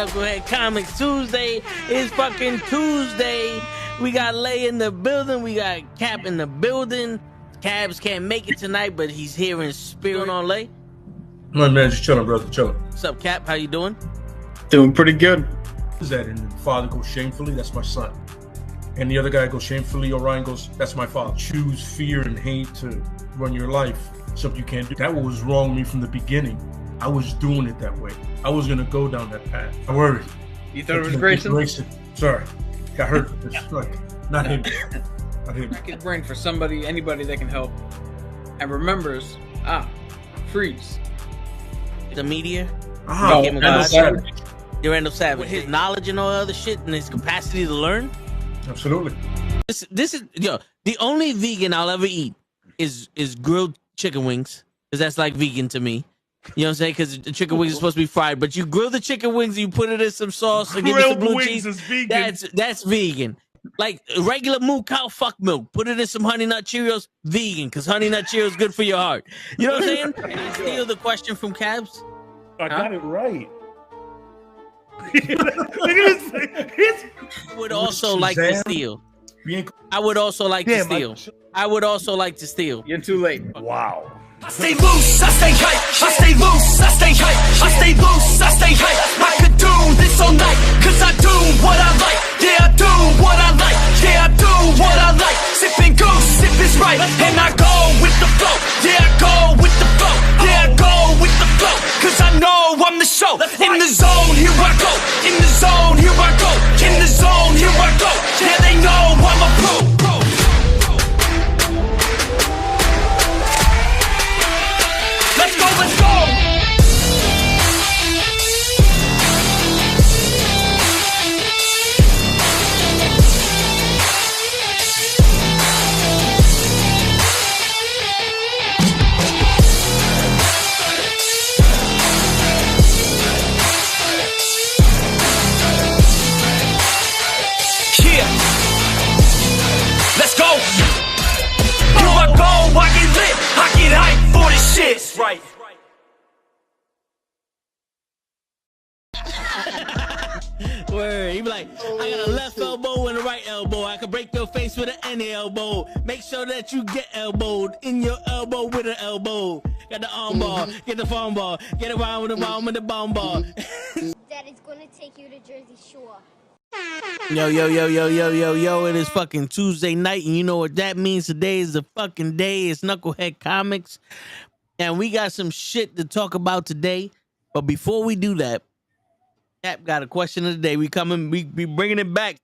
Knuckle Comics Tuesday. It's fucking Tuesday. We got Lay in the building. We got Cap in the building. Cabs can't make it tonight, but he's here in spirit. On Lay. My man, just chilling, brother, chilling. What's up, Cap? How you doing? Doing pretty good. Is that and the father goes shamefully? That's my son. And the other guy goes shamefully. Orion goes, that's my father. Choose fear and hate to run your life. Something you can't do. That was wrong with me from the beginning. I was doing it that way. I was gonna go down that path. I worried. You thought it was Grayson? Sorry, got hurt. It's like not him. Not him. Crack his brain for somebody, anybody that can help, and remembers. Freeze. The media. No, Randall Savage. With his knowledge and all other shit and his capacity to learn. Absolutely. This is the only vegan I'll ever eat is grilled chicken wings, because that's like vegan to me. You know what I'm saying? Because the chicken wings are supposed to be fried, but you grill the chicken wings, you put it in some sauce and give it some blue cheese. Is vegan. That's vegan. Like regular moo cow fuck milk, put it in some Honey Nut Cheerios, vegan, because Honey Nut Cheerios is good for your heart. You know what I'm saying? Can I steal the question from Cabs? I got it right. I would also like to steal. I would also like to steal. I would also like to steal. You're too late. Wow. I stay loose, I stay hype, I stay loose, I stay hype, I stay loose, I stay hype. I could do this all night, cause I do what I like. Yeah, I do what I like, yeah, I do what I like. Sipping goose, sip is right, and I go with the flow. Yeah, I go with the flow, yeah, I go with the flow. Cause I know I'm the show. In the zone, here I go. In the zone, here I go. In the zone, here I go. Yeah, they know I'm a pro. Let's go, let's go! Yeah! Let's go! Here I go, I get lit, I get hype for this shit! Right. Word. He be like, I got a left elbow and a right elbow. I can break your face with an any elbow. Make sure that you get elbowed in your elbow with an elbow. Got the arm ball, get the phone ball, get around with the bomb with the bomb ball. Daddy's gonna take you to Jersey Shore. Yo, it is fucking Tuesday night, and you know what that means. Today is the fucking day. It's Knuckle Comics, and we got some shit to talk about today. But before we do that, Cap got a question of the day. We bringing it back.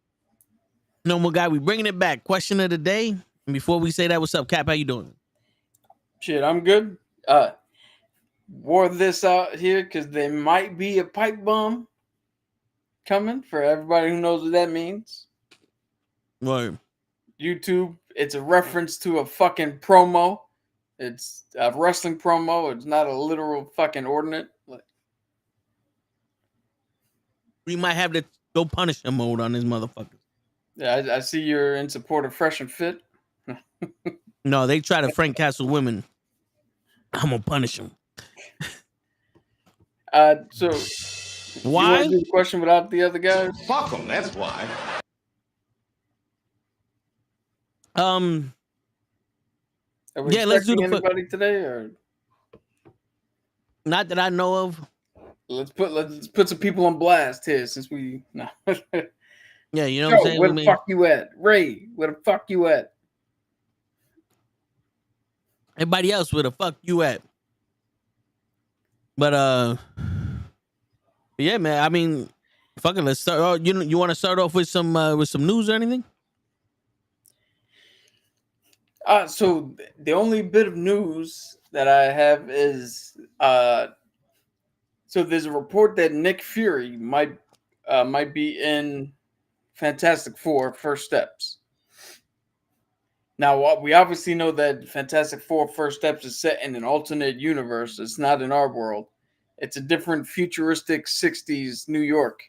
Normal guy, we bringing it back. Question of the day. And before we say that, what's up, Cap? How you doing? Shit, I'm good. Wore this out here because there might be a pipe bomb coming for everybody who knows what that means. Word. YouTube, it's a reference to a fucking promo. It's a wrestling promo. It's not a literal fucking ordinate. We might have to go Punisher mode on this motherfucker. Yeah, I see you're in support of Fresh and Fit. No, they try to Frank Castle women. I'm gonna punish them. So why? You want to do the question without the other guys? Fuck them, that's why. Yeah, let's do the anybody today, or not that I know of. Let's put some people on blast here, since we no. Yeah, you know what I'm saying? Where the fuck you at, Ray? Where the fuck you at? Everybody else, where the fuck you at? But yeah, man. I mean, fucking let's start. Oh, you want to start off with some news or anything? So the only bit of news that I have is so there's a report that Nick Fury might be in Fantastic Four First Steps. Now, we obviously know that Fantastic Four First Steps is set in an alternate universe. It's not in our world. It's a different futuristic 60s New York.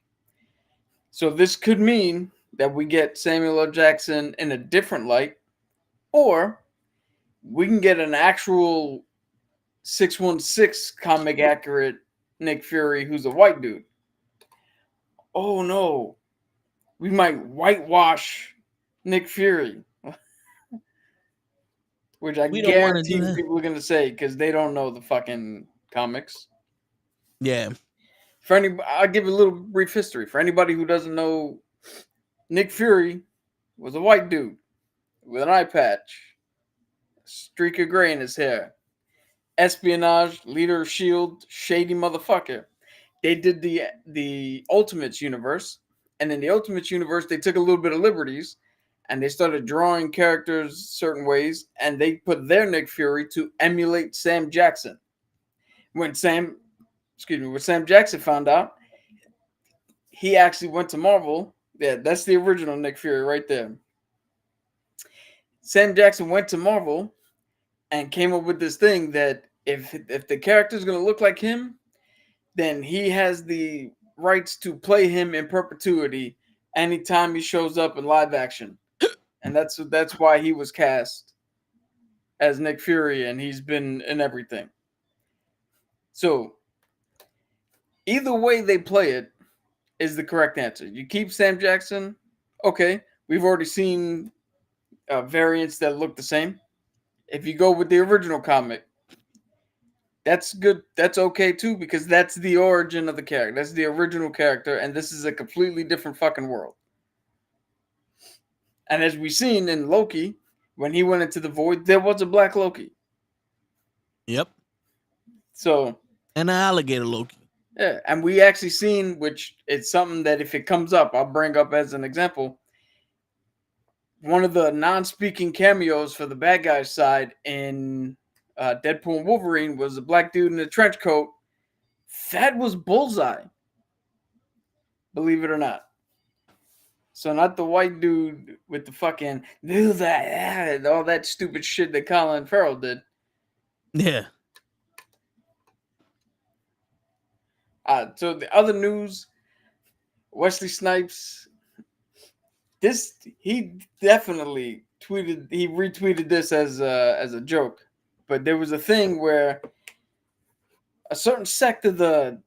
So this could mean that we get Samuel L. Jackson in a different light, or we can get an actual 616 comic accurate Nick Fury who's a white dude. oh no, we might whitewash Nick Fury. Which I We don't want to do guarantee that. people are going to say because they don't know the fucking comics. Yeah. For any, I'll give a little brief history. For anybody who doesn't know, Nick Fury was a white dude with an eye patch, a streak of gray in his hair, espionage, leader of S.H.I.E.L.D., shady motherfucker. They did the Ultimates universe, and in the Ultimates universe, they took a little bit of liberties, and they started drawing characters certain ways, and they put their Nick Fury to emulate Sam Jackson. When Sam Jackson found out, he actually went to Marvel. Yeah, that's the original Nick Fury right there. Sam Jackson went to Marvel and came up with this thing that if the character is going to look like him, then he has the rights to play him in perpetuity anytime he shows up in live action. And that's why he was cast as Nick Fury, and he's been in everything. So either way they play it is the correct answer. You keep Sam Jackson, okay. We've already seen variants that look the same. If you go with the original comic, that's good. That's okay too, because that's the origin of the character. That's the original character, and this is a completely different fucking world. And as we've seen in Loki, when he went into the void, there was a black Loki. Yep. So, and an alligator Loki. Yeah, and we actually seen, which it's something that if it comes up, I'll bring up as an example. One of the non-speaking cameos for the bad guys side in Deadpool and Wolverine was a black dude in a trench coat. That was Bullseye. Believe it or not. So not the white dude with the fucking do that, all that stupid shit that Colin Farrell did. Yeah. So the other news, Wesley Snipes, he definitely retweeted this as a joke, but there was a thing where a certain sect of the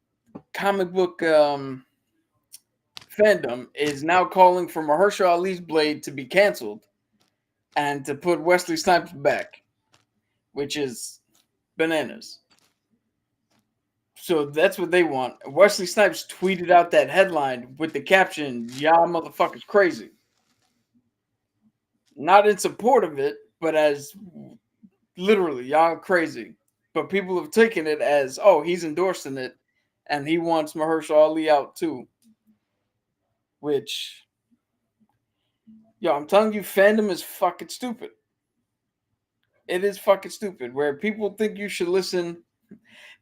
comic book fandom is now calling for Mahershala Ali's Blade to be canceled and to put Wesley Snipes back, which is bananas. So that's what they want. Wesley Snipes tweeted out that headline with the caption, "Y'all motherfuckers crazy." Not in support of it, but as literally, y'all crazy. But people have taken it as, oh, he's endorsing it, and he wants Mahershala Ali out too. Which, yo, I'm telling you, fandom is fucking stupid. It is fucking stupid. Where people think you should listen.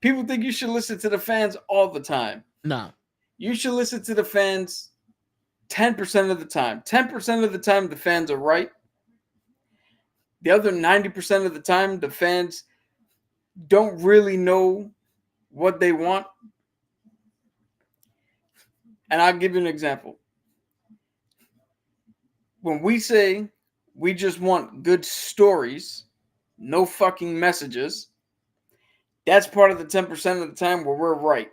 People think you should listen to the fans all the time. No. You should listen to the fans 10% of the time. 10% of the time, the fans are right. The other 90% of the time, the fans don't really know what they want. And I'll give you an example. When we say we just want good stories, no fucking messages, that's part of the 10% of the time where we're right.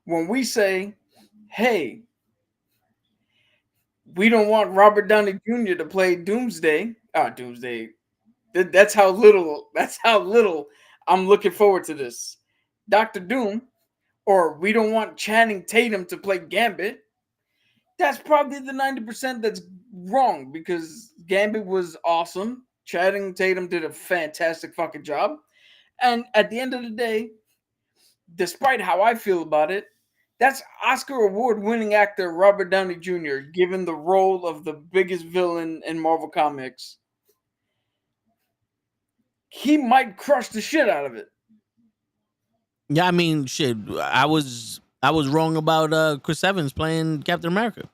When we say, hey, we don't want Robert Downey Jr. to play Doomsday. Doomsday. That's how little I'm looking forward to this. Dr. Doom. Or we don't want Channing Tatum to play Gambit. That's probably the 90% that's wrong, because Gambit was awesome. Channing Tatum did a fantastic fucking job. And at the end of the day, despite how I feel about it, that's Oscar award-winning actor Robert Downey Jr. given the role of the biggest villain in Marvel Comics. He might crush the shit out of it. Yeah, I mean, shit. I was wrong about Chris Evans playing Captain America.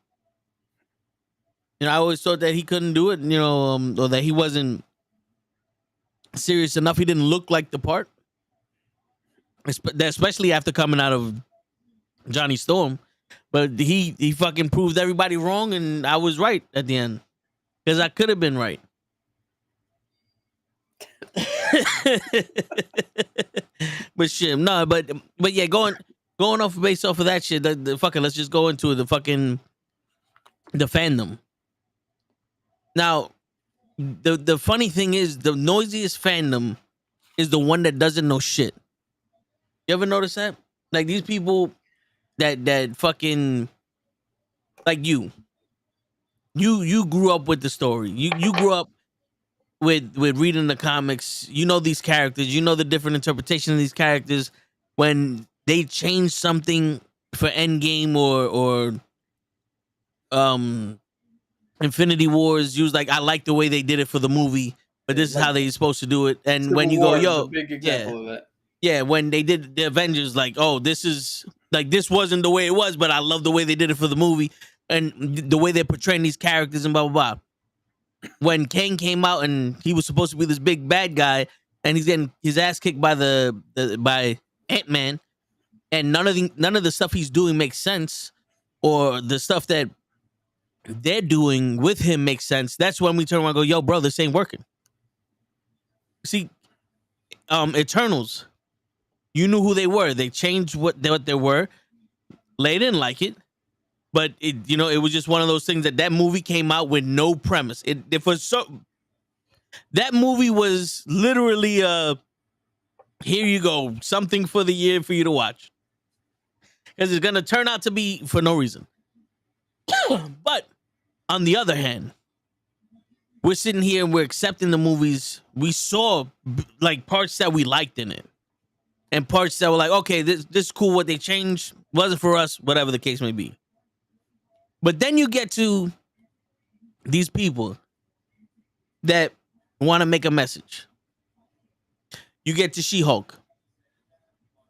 You know, I always thought that he couldn't do it. You know, or that he wasn't serious enough. He didn't look like the part, especially after coming out of Johnny Storm. But he fucking proved everybody wrong, and I was right at the end, because I could have been right. But shit, no, but yeah, going going off based off of that shit, the fucking let's just go into the fandom. Now, the funny thing is the noisiest fandom is the one that doesn't know shit. You ever notice that? Like these people that fucking like you grew up with the story. You grew up with reading the comics. You know these characters. You know the different interpretation of these characters. When they change something for Endgame or Infinity Wars, you was like, I like the way they did it for the movie, but this is how they're supposed to do it. And Civil when you War go, is yo, a big example of that. yeah, when they did the Avengers, like, oh, this is like this wasn't the way it was, but I love the way they did it for the movie and the way they're portraying these characters and blah blah blah. When Kang came out and he was supposed to be this big bad guy, and he's getting his ass kicked by by Ant-Man, and none of the stuff he's doing makes sense, or the stuff that they're doing with him makes sense. That's when we turn around and go, yo, bro, this ain't working. See, Eternals, you knew who they were. They changed what they were. They didn't like it, but it was just one of those things that movie came out with no premise. That movie was literally here you go, something for the year for you to watch, because it's gonna turn out to be for no reason. But on the other hand, we're sitting here and we're accepting the movies. We saw like parts that we liked in it, and parts that were like, okay, this is cool. What they changed wasn't for us, whatever the case may be. But then you get to these people that want to make a message. You get to She-Hulk,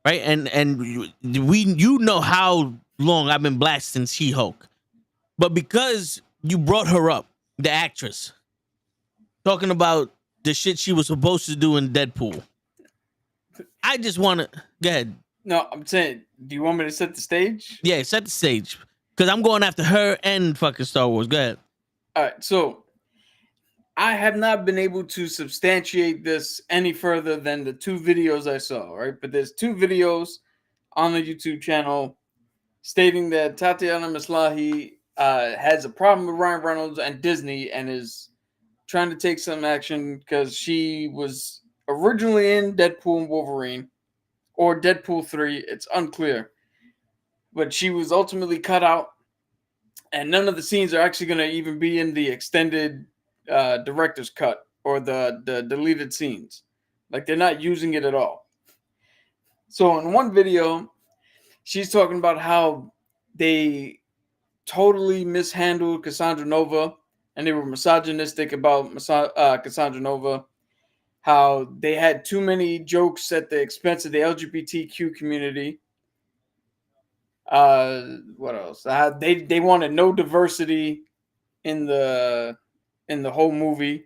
right? And you know how long I've been blasting She-Hulk, but because you brought her up, the actress, talking about the shit she was supposed to do in Deadpool, I just want to go ahead. No, I'm saying, do you want me to set the stage? Yeah, set the stage, because I'm going after her and fucking Star Wars. Go ahead. All right, so I have not been able to substantiate this any further than the 2 videos I saw, right? But there's 2 videos on the YouTube channel stating that Tatiana Maslahi has a problem with Ryan Reynolds and Disney and is trying to take some action because she was originally in Deadpool and Wolverine or Deadpool 3. It's unclear. But she was ultimately cut out, and none of the scenes are actually going to even be in the extended director's cut or the deleted scenes. Like, they're not using it at all. So in one video, she's talking about how they totally mishandled Cassandra Nova, and they were misogynistic about Cassandra Nova. How they had too many jokes at the expense of the LGBTQ community. What else? They wanted no diversity in the whole movie.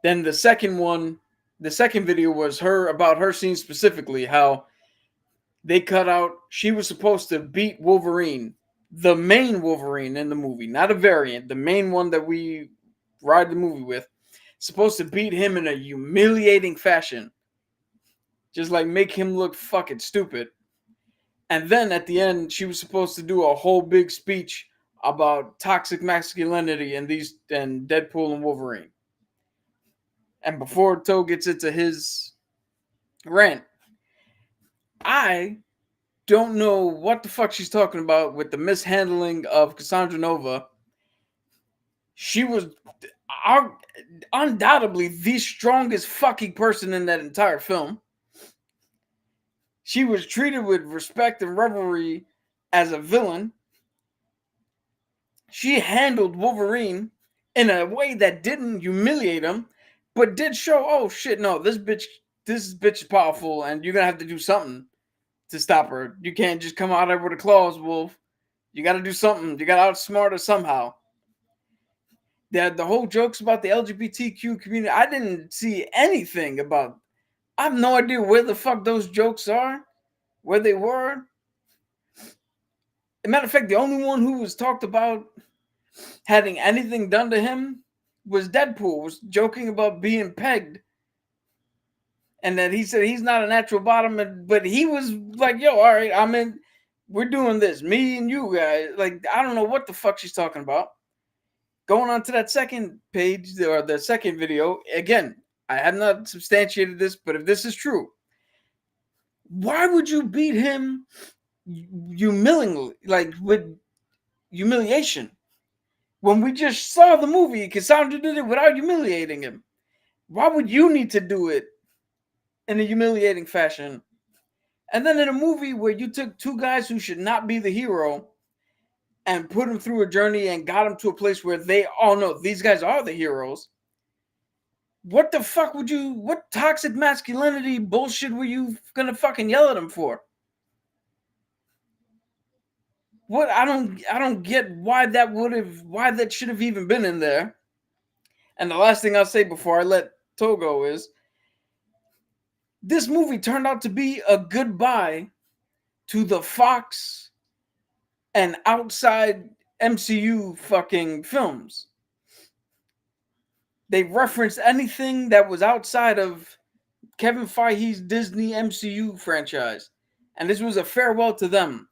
Then the second video was about her scene specifically, how they cut out, she was supposed to beat Wolverine, the main Wolverine in the movie, not a variant, the main one that we ride the movie with, supposed to beat him in a humiliating fashion. Just like make him look fucking stupid. And then at the end, she was supposed to do a whole big speech about toxic masculinity and Deadpool and Wolverine. And before Toe gets into his rant, I don't know what the fuck she's talking about with the mishandling of Cassandra Nova. She was undoubtedly the strongest fucking person in that entire film. She was treated with respect and reverence as a villain. She handled Wolverine in a way that didn't humiliate him, but did show, oh shit, no, this bitch is powerful, and you're gonna have to do something to stop her. You can't just come out there with the claws, Wolf. You gotta do something. You gotta outsmart her somehow. The whole jokes about the LGBTQ community, I didn't see anything about. I have no idea where the fuck those jokes are, where they were. As a matter of fact, the only one who was talked about having anything done to him was Deadpool, was joking about being pegged. and that he said he's not a natural bottom, but he was like, yo, all right, I'm in, we're doing this, me and you guys. Like, I don't know what the fuck she's talking about. Going on to that second page, or the second video, again, I have not substantiated this, but if this is true, why would you beat him humiliatingly, like with humiliation? When we just saw the movie, Cassandra did it without humiliating him. Why would you need to do it in a humiliating fashion? And then in a movie where you took two guys who should not be the hero and put them through a journey and got them to a place where they all know these guys are the heroes. What the fuck would you, what toxic masculinity bullshit were you gonna fucking yell at them for? What, I don't get why that should have even been in there. And the last thing I'll say before I let Togo is, this movie turned out to be a goodbye to the Fox and outside MCU fucking films. They referenced anything that was outside of Kevin Feige's Disney MCU franchise. And this was a farewell to them.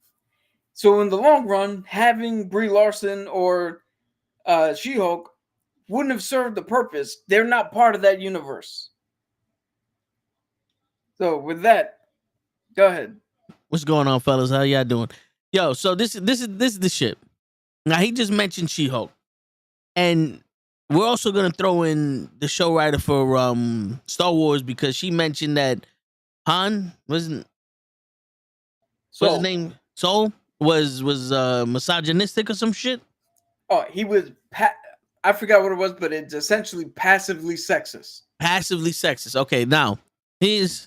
So in the long run, having Brie Larson or She-Hulk wouldn't have served the purpose. They're not part of that universe. So with that, go ahead. What's going on, fellas? How y'all doing? Yo, so this is the shit. Now he just mentioned She-Hulk, and we're also gonna throw in the show writer for Star Wars, because she mentioned that Han what's his name? Soul was misogynistic or some shit. Oh, he was. I forgot what it was, but it's essentially passively sexist. Passively sexist. Okay, now here's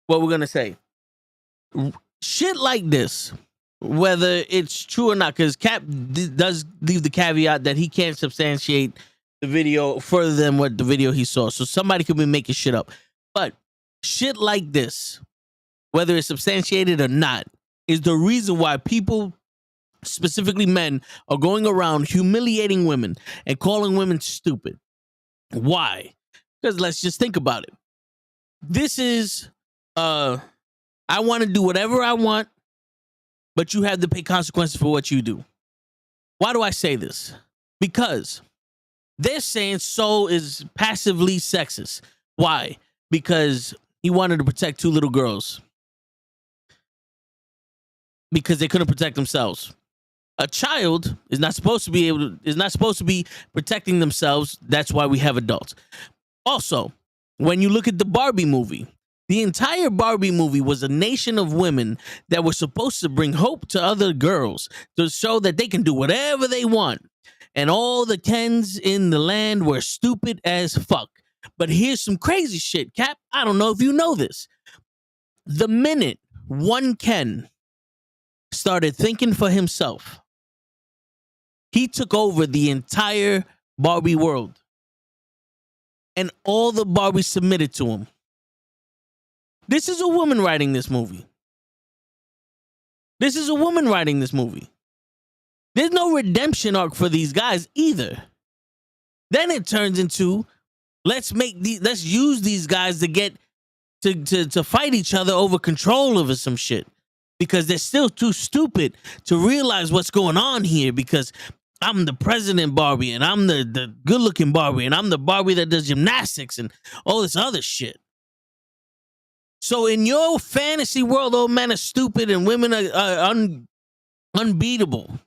what we're gonna say. Shit like this, whether it's true or not, because Cap does leave the caveat that he can't substantiate the video further than what the video he saw. So somebody could be making shit up. But shit like this, whether it's substantiated or not, is the reason why people, specifically men, are going around humiliating women and calling women stupid. Why? Because let's just think about it. This is, I want to do whatever I want, but you have to pay consequences for what you do. Why do I say this? Because they're saying Soul is passively sexist. Why? Because he wanted to protect two little girls. Because they couldn't protect themselves. A child is not supposed to be protecting themselves. That's why we have adults. Also, when you look at the Barbie movie, the entire Barbie movie was a nation of women that were supposed to bring hope to other girls, to show that they can do whatever they want. And all the Kens in the land were stupid as fuck. But here's some crazy shit, Cap. I don't know if you know this. The minute one Ken started thinking for himself, he took over the entire Barbie world. And all the Barbies submitted to him. This is a woman writing this movie. This is a woman writing this movie. There's no redemption arc for these guys either. Then it turns into, let's use these guys to get to fight each other over control over some shit, because they're still too stupid to realize what's going on here. Because I'm the president Barbie, and I'm the good looking Barbie, and I'm the Barbie that does gymnastics and all this other shit. So in your fantasy world, old men are stupid and women are unbeatable.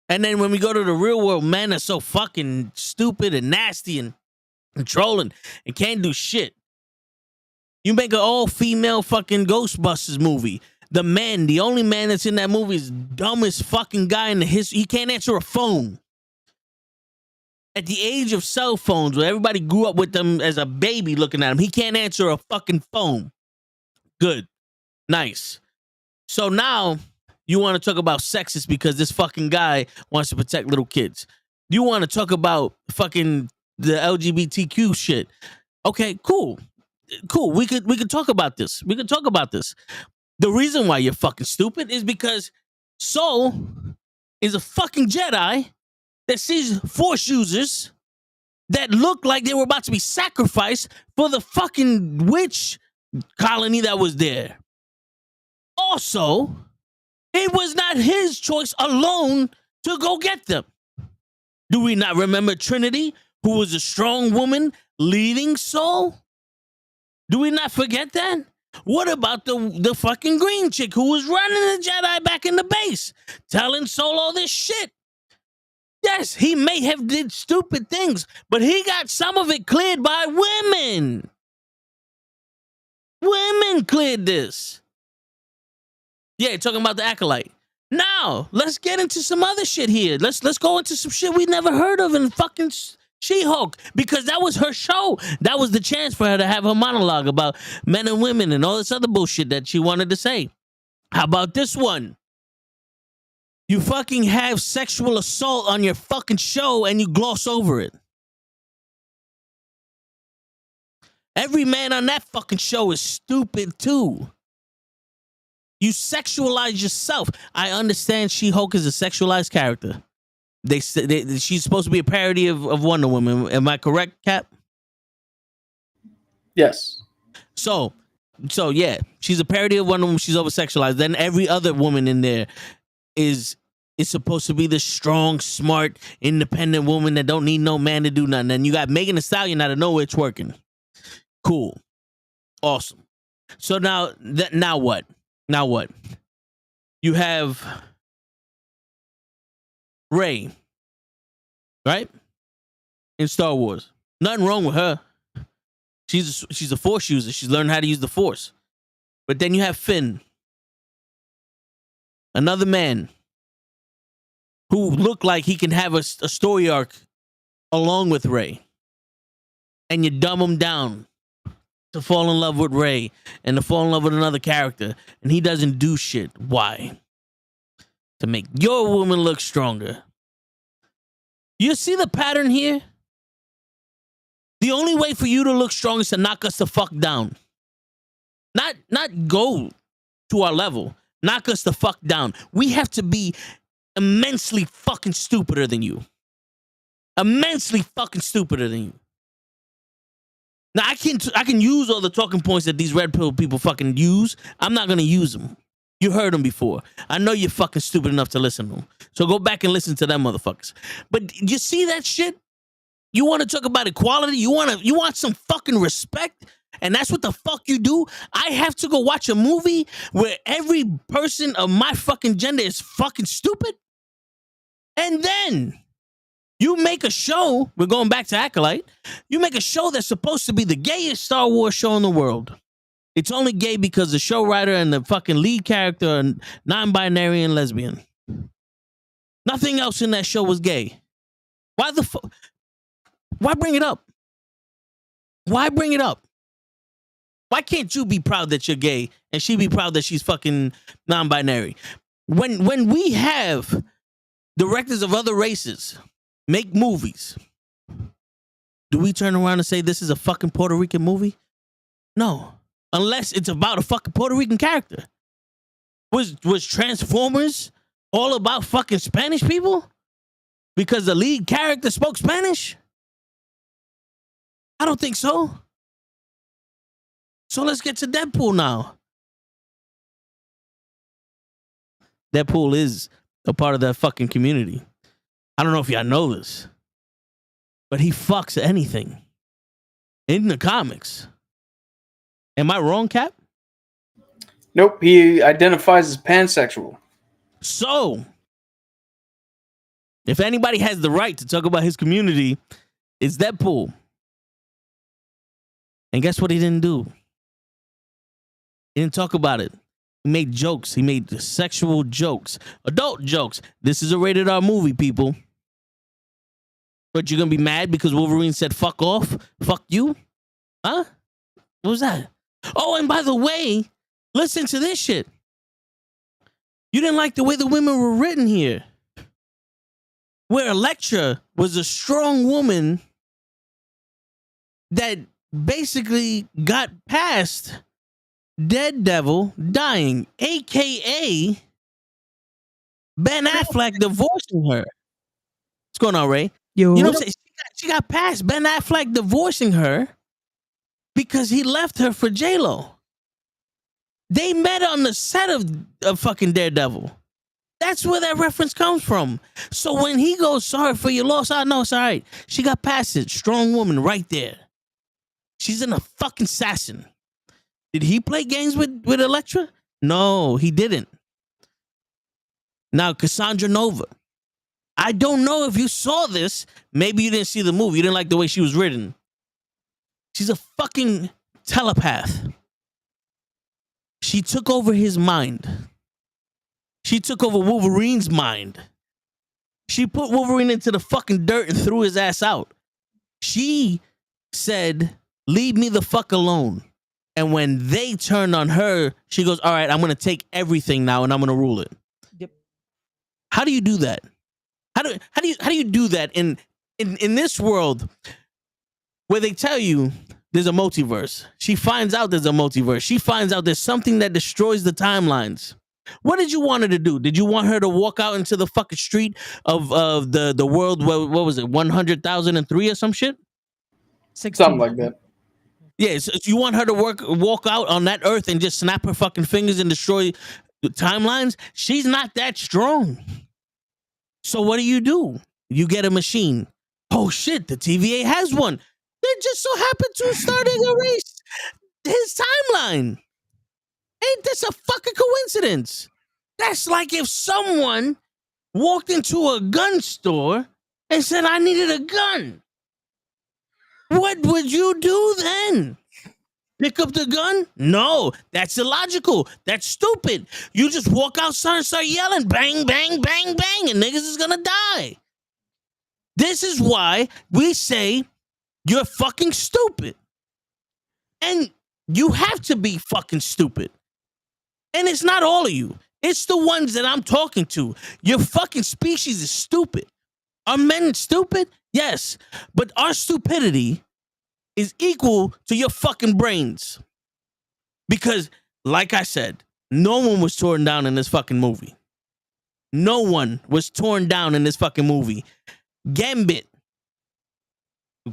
And then when we go to the real world, men are so fucking stupid and nasty and controlling and can't do shit. You make an all-female fucking Ghostbusters movie. The only man that's in that movie is the dumbest fucking guy in the history. He can't answer a phone. At the age of cell phones, where everybody grew up with them as a baby looking at him, he can't answer a fucking phone. Good. Nice. So now you want to talk about sexist because this fucking guy wants to protect little kids. You want to talk about fucking the LGBTQ shit. Okay, cool. Cool. We could talk about this. We could talk about this. The reason why you're fucking stupid is because Soul is a fucking Jedi that sees Force users that look like they were about to be sacrificed for the fucking witch colony that was there. Also, it was not his choice alone to go get them. Do we not remember Trinity, who was a strong woman leading Saul? Do we not forget that? What about the fucking green chick who was running the Jedi back in the base, telling Saul all this shit? Yes, he may have did stupid things, but he got some of it cleared by women. Women cleared this. Yeah, talking about the acolyte. Now, let's get into some other shit here. Let's go into some shit we never heard of in fucking She-Hulk, because that was her show. That was the chance for her to have her monologue about men and women and all this other bullshit that she wanted to say. How about this one? You fucking have sexual assault on your fucking show and you gloss over it. Every man on that fucking show is stupid too. You sexualize yourself. I understand She-Hulk is a sexualized character. She's supposed to be a parody of Wonder Woman. Am I correct, Cap? Yes. So yeah, she's a parody of Wonder Woman. She's over-sexualized. Then every other woman in there is supposed to be the strong, smart, independent woman that don't need no man to do nothing. And you got Megan Thee Stallion out of nowhere it's working. Cool. Awesome. So now what? Now what? You have Rey, right? In Star Wars. Nothing wrong with her. She's a Force user. She's learned how to use the Force. But then you have Finn, another man who looked like he can have a story arc along with Rey. And you dumb him down to fall in love with Rey and to fall in love with another character. And he doesn't do shit. Why? To make your woman look stronger. You see the pattern here? The only way for you to look strong is to knock us the fuck down. Not go to our level. Knock us the fuck down. We have to be immensely fucking stupider than you. Immensely fucking stupider than you. Now, I can use all the talking points that these red pill people fucking use. I'm not going to use them. You heard them before. I know you're fucking stupid enough to listen to them. So go back and listen to them motherfuckers. But you see that shit? You want to talk about equality? You want some fucking respect? And that's what the fuck you do? I have to go watch a movie where every person of my fucking gender is fucking stupid? And then you make a show, we're going back to Acolyte, you make a show that's supposed to be the gayest Star Wars show in the world. It's only gay because the show writer and the fucking lead character are non-binary and lesbian. Nothing else in that show was gay. Why the fuck? Why bring it up? Why bring it up? Why can't you be proud that you're gay and she be proud that she's fucking non-binary? When we have directors of other races make movies, do we turn around and say this is a fucking Puerto Rican movie? No. Unless it's about a fucking Puerto Rican character. Was Transformers all about fucking Spanish people? Because the lead character spoke Spanish? I don't think so. So let's get to Deadpool now. Deadpool is a part of that fucking community. I don't know if y'all know this, but he fucks anything in the comics. Am I wrong, Cap? Nope, he identifies as pansexual. So, if anybody has the right to talk about his community, it's Deadpool. And guess what he didn't do? He didn't talk about it. He made jokes. He made sexual jokes. Adult jokes. This is a rated R movie, people. But you're going to be mad because Wolverine said, fuck off? Fuck you? Huh? What was that? Oh, and by the way, listen to this shit. You didn't like the way the women were written here. Where Elektra was a strong woman that basically got past Daredevil dying, a.k.a. Ben Affleck divorcing her. What's going on, Ray? Yo. You know what I'm saying? She got past Ben Affleck divorcing her because he left her for J-Lo. They met on the set of fucking Daredevil. That's where that reference comes from. So when he goes, sorry for your loss, I know it's all right. She got past it. Strong woman right there. She's in a fucking assassin. Did he play games with Elektra? No, he didn't. Now, Cassandra Nova. I don't know if you saw this. Maybe you didn't see the movie. You didn't like the way she was written. She's a fucking telepath. She took over his mind. She took over Wolverine's mind. She put Wolverine into the fucking dirt and threw his ass out. She said, leave me the fuck alone. And when they turned on her, she goes, all right, I'm going to take everything now and I'm going to rule it. Yep. How do you do that? How do you do that in this world where they tell you there's a multiverse? She finds out there's a multiverse. She finds out there's something that destroys the timelines. What did you want her to do? Did you want her to walk out into the fucking street of the world? What was it? 100,003 or some shit? Something like that. Yeah, so you want her to walk out on that earth and just snap her fucking fingers and destroy the timelines? She's not that strong. So what do? You get a machine. Oh shit, the TVA has one. They just so happen to start erase his timeline. Ain't this a fucking coincidence? That's like if someone walked into a gun store and said, I needed a gun. What would you do then? Pick up the gun? No, that's illogical. That's stupid. You just walk outside and start yelling, bang, bang, bang, bang, and niggas is gonna die. This is why we say you're fucking stupid. And you have to be fucking stupid. And it's not all of you. It's the ones that I'm talking to. Your fucking species is stupid. Are men stupid? Yes. But our stupidity is equal to your fucking brains. Because, like I said, no one was torn down in this fucking movie. No one was torn down in this fucking movie. Gambit.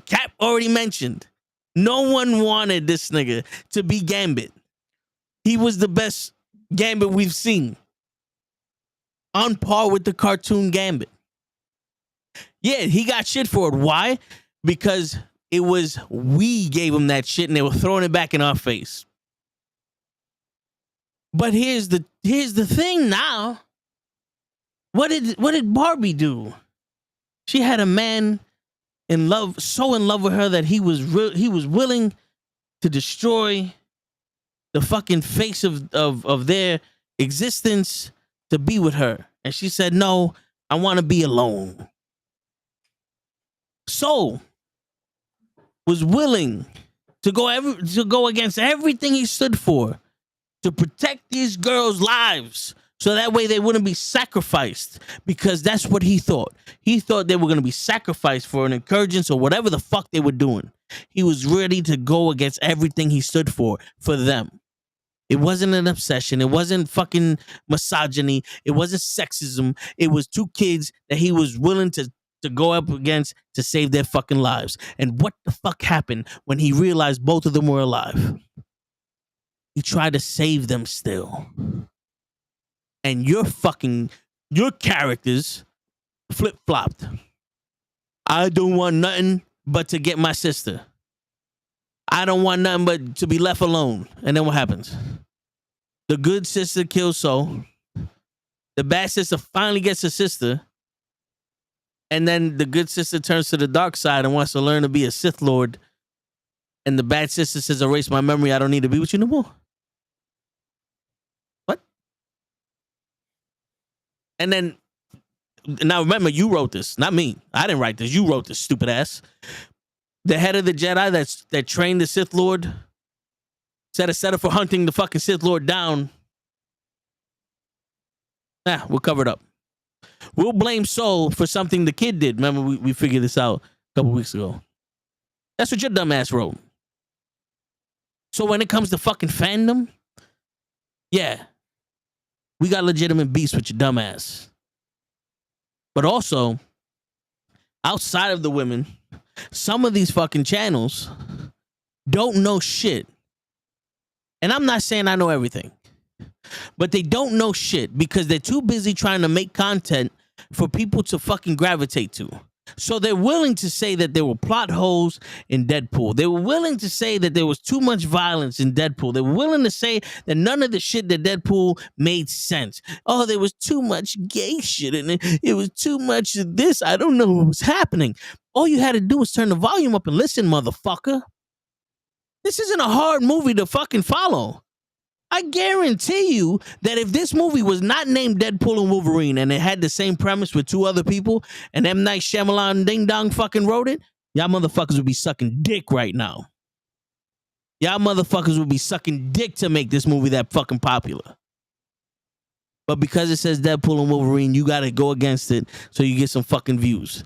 Cap already mentioned. No one wanted this nigga to be Gambit. He was the best Gambit we've seen. On par with the cartoon Gambit. Yeah, he got shit for it. Why? Because it was we gave him that shit and they were throwing it back in our face. But here's the thing now. What did Barbie do? She had a man in love, so in love with her that he was willing to destroy the fucking face of their existence to be with her. And she said, no, I want to be alone. So was willing to go against everything he stood for to protect these girls' lives so that way they wouldn't be sacrificed, because that's what he thought. He thought they were going to be sacrificed for an incurgence or whatever the fuck they were doing. He was ready to go against everything he stood for them. It wasn't an obsession. It wasn't fucking misogyny. It wasn't sexism. It was two kids that he was willing to go up against to save their fucking lives. And what the fuck happened when he realized both of them were alive? He tried to save them still. And your characters flip-flopped. I don't want nothing but to get my sister. I don't want nothing but to be left alone. And then what happens? The good sister kills Soul. The bad sister finally gets her sister. And then the good sister turns to the dark side and wants to learn to be a Sith Lord. And the bad sister says, erase my memory. I don't need to be with you no more. What? And then, now remember, you wrote this, not me. I didn't write this. You wrote this, stupid ass. The head of the Jedi that trained the Sith Lord set a setup for hunting the fucking Sith Lord down. Nah, we'll cover it up. We'll blame Soul for something the kid did. Remember, we figured this out a couple weeks ago. That's what your dumb ass wrote. So when it comes to fucking fandom, yeah, we got legitimate beefs with your dumb ass. But also, outside of the women, some of these fucking channels don't know shit. And I'm not saying I know everything. but they don't know shit because they're too busy trying to make content for people to fucking gravitate to. So they're willing to say that there were plot holes in Deadpool. They were willing to say that there was too much violence in Deadpool. They were willing to say that none of the shit that Deadpool made sense. Oh, there was too much gay shit in it. It was too much of this. I don't know what was happening. All you had to do was turn the volume up and listen, motherfucker. This isn't a hard movie to fucking follow. I guarantee you that if this movie was not named Deadpool and Wolverine and it had the same premise with two other people and M. Night Shyamalan Ding Dong fucking wrote it, y'all motherfuckers would be sucking dick right now. Y'all motherfuckers would be sucking dick to make this movie that fucking popular. But because it says Deadpool and Wolverine, you gotta go against it so you get some fucking views.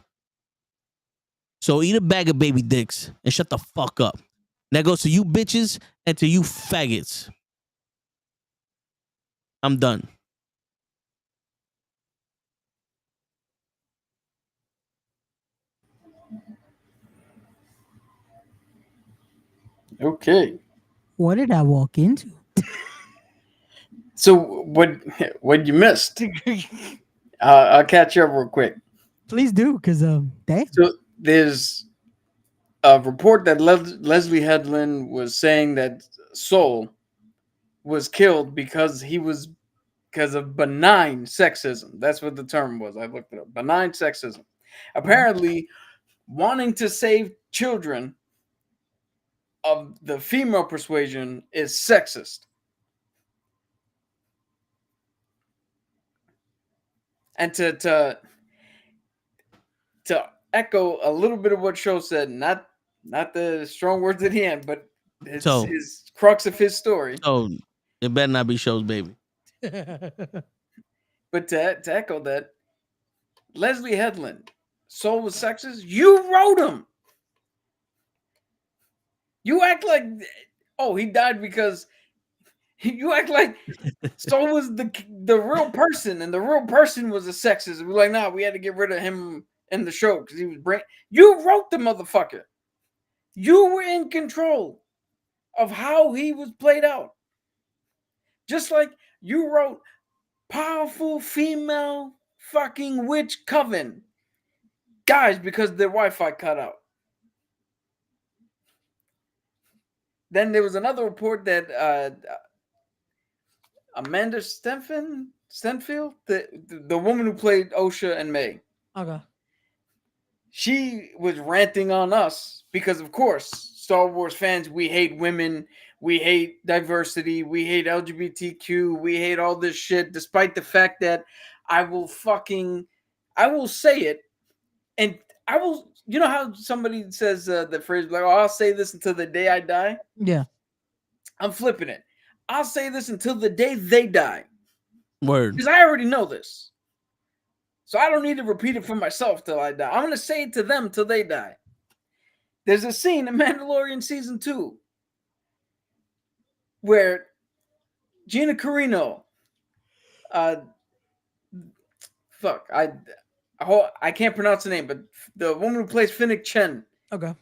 So eat a bag of baby dicks and shut the fuck up. That goes to you bitches and to you faggots. I'm done. Okay. What did I walk into? So what you missed? I'll catch you up real quick. Please do, because damn. So there's a report that Leslie Headland was saying that Soul was killed because of benign sexism. That's what the term was. I looked it up. Benign sexism. Apparently, wanting to save children of the female persuasion is sexist. And to echo a little bit of what Sho said, not the strong words at the end, but his crux of his story. Oh, it better not be Sho's baby. But to echo that, Leslie Headland, Soul was sexist. You wrote him. You act like, oh, he died because you act like Soul was the real person, and the real person was a sexist. We're like, nah, we had to get rid of him in the show because he was You wrote the motherfucker. You were in control of how he was played out. Just like you wrote powerful female fucking witch coven guys because their Wi-Fi cut out. Then there was another report that Amanda Stenfield, the woman who played Osha and May. Okay. She was ranting on us because, of course, Star Wars fans, we hate women, we hate diversity, we hate LGBTQ, we hate all this shit, despite the fact that I will say it, and I will, you know how somebody says the phrase, like, oh, I'll say this until the day I die? Yeah. I'm flipping it. I'll say this until the day they die. Word. Because I already know this. So I don't need to repeat it for myself till I die. I'm going to say it to them till they die. There's a scene in Mandalorian Season 2 where Gina Carino, I can't pronounce the name, but the woman who plays Finnick Chen, Okay.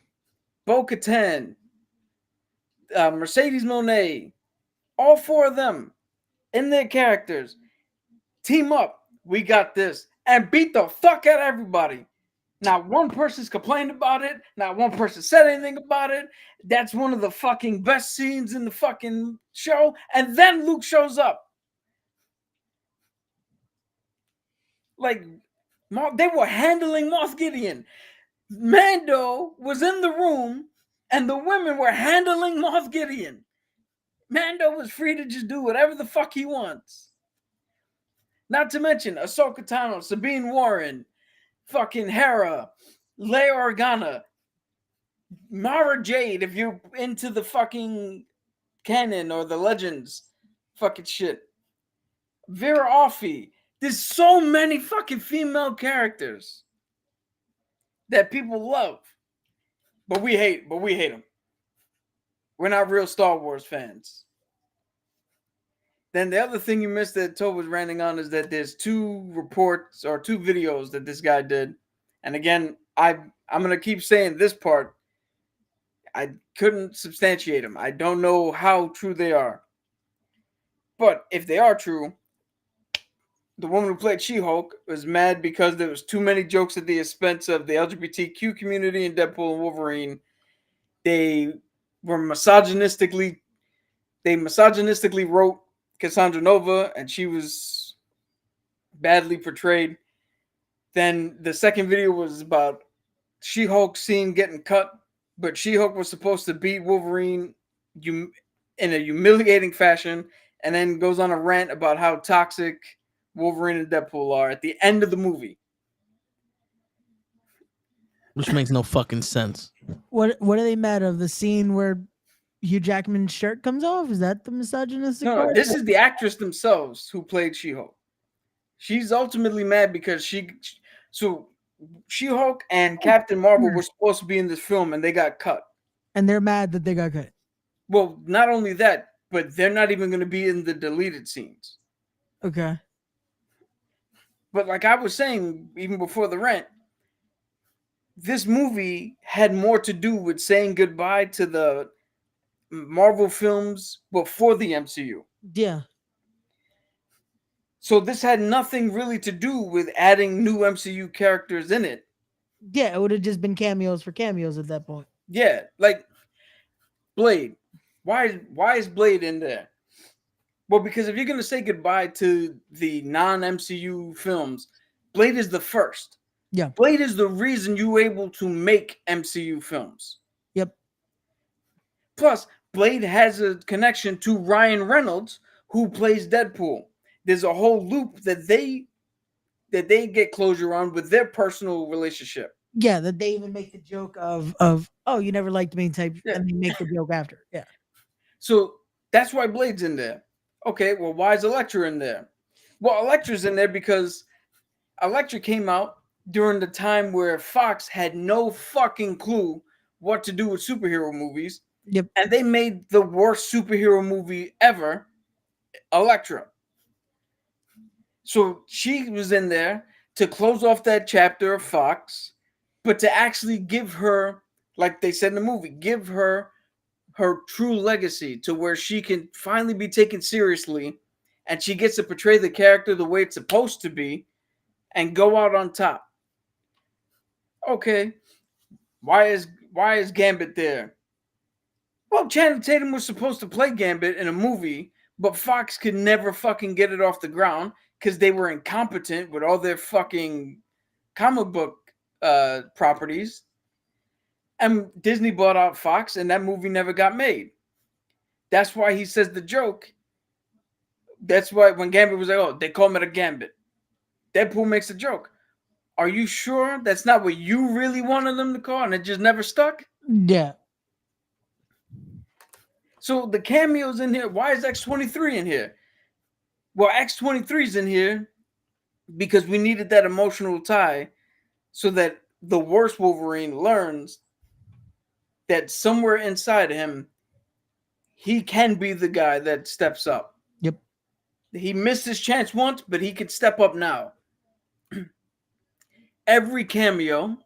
Bo-Katan, Mercedes Monet, all four of them in their characters team up. We got this. And beat the fuck out of everybody. Not one person's complained about it. Not one person said anything about it. That's one of the fucking best scenes in the fucking show. And then Luke shows up. Like, they were handling Moff Gideon. Mando was in the room, and the women were handling Moff Gideon. Mando was free to just do whatever the fuck he wants. Not to mention Ahsoka Tano, Sabine Warren, fucking Hera, Leia Organa, Mara Jade, if you're into the fucking canon or the legends fucking shit. Vera Offee. There's so many fucking female characters that people love. But we hate them. We're not real Star Wars fans. Then the other thing you missed that Tove was ranting on is that there's two reports or two videos that this guy did. And again, I'm going to keep saying this part. I couldn't substantiate them. I don't know how true they are. But if they are true, the woman who played She-Hulk was mad because there was too many jokes at the expense of the LGBTQ community and Deadpool and Wolverine. They were misogynistically wrote Cassandra Nova, and she was badly portrayed. Then the second video was about She-Hulk scene getting cut, but She-Hulk was supposed to beat Wolverine in a humiliating fashion, and then goes on a rant about how toxic Wolverine and Deadpool are at the end of the movie. Which makes no fucking sense. What are they mad of? The scene where Hugh Jackman's shirt comes off? Is that the misogynistic No, part? this is the actress themselves who played She-Hulk. She's ultimately mad because She-Hulk and Captain Marvel were supposed to be in this film and they got cut. And they're mad that they got cut. Well, not only that, but they're not even going to be in the deleted scenes. Okay. But like I was saying, even before the rant, this movie had more to do with saying goodbye to the Marvel films before the MCU. Yeah. So this had nothing really to do with adding new MCU characters in it. Yeah, it would have just been cameos for cameos at that point. Yeah, like Blade. Why is Blade in there? Well, because if you're going to say goodbye to the non-MCU films, Blade is the first. Yeah. Blade is the reason you were able to make MCU films. Yep. Plus, Blade has a connection to Ryan Reynolds, who plays Deadpool. There's a whole loop that they get closure on with their personal relationship. Yeah, that they even make the joke of oh, you never liked me type, and they make the joke after. Yeah. So that's why Blade's in there. Okay, well, why is Elektra in there? Well, Elektra's in there because Elektra came out during the time where Fox had no fucking clue what to do with superhero movies. Yep. And they made the worst superhero movie ever, Elektra. So she was in there to close off that chapter of Fox, but to actually give her, like they said in the movie, give her true legacy to where she can finally be taken seriously and she gets to portray the character the way it's supposed to be and go out on top. Okay, why is Gambit there? Well, Channing Tatum was supposed to play Gambit in a movie, but Fox could never fucking get it off the ground because they were incompetent with all their fucking comic book properties. And Disney bought out Fox, and that movie never got made. That's why he says the joke. That's why when Gambit was like, oh, they call me the Gambit. Deadpool makes a joke. Are you sure that's not what you really wanted them to call and it just never stuck? Yeah. So the cameos in here, why is X-23 in here? Well, X-23 is in here because we needed that emotional tie so that the worst Wolverine learns that somewhere inside of him, he can be the guy that steps up. Yep. He missed his chance once, but he can step up now. Every cameo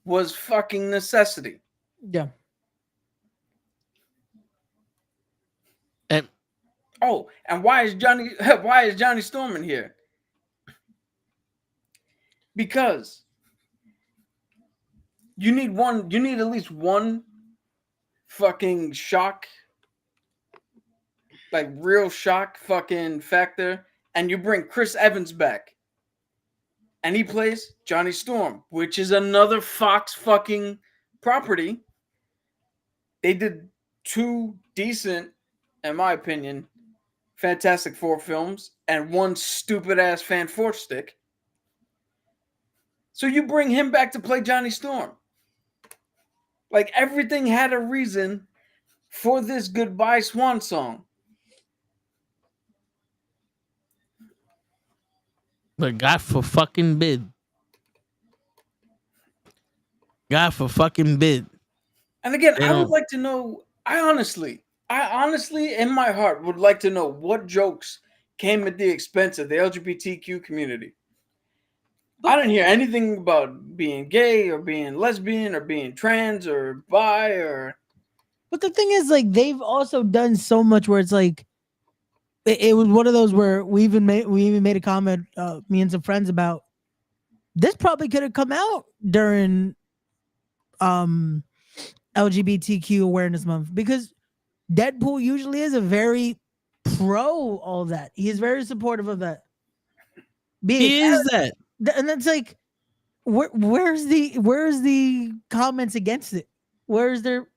was fucking necessity. Yeah. And and why is Johnny Storm in here? Because you need at least one fucking shock, like real shock fucking factor, and you bring Chris Evans back. And he plays Johnny Storm, which is another Fox fucking property. They did 2 decent, in my opinion, Fantastic Four films and 1 stupid ass Fan4stick. So you bring him back to play Johnny Storm. Like everything had a reason for this goodbye swan song. But God for fucking bid. God for fucking bid. And again, I would like to know, I honestly, in my heart, would like to know what jokes came at the expense of the LGBTQ community. I didn't hear anything about being gay or being lesbian or being trans or bi or... But the thing is, like, they've also done so much where it's like, it was one of those where we even made a comment, me and some friends, about this probably could have come out during LGBTQ awareness month, because Deadpool usually is a very pro all that. He is very supportive of that. He is that. And that's like, where's the comments against it? Where's there?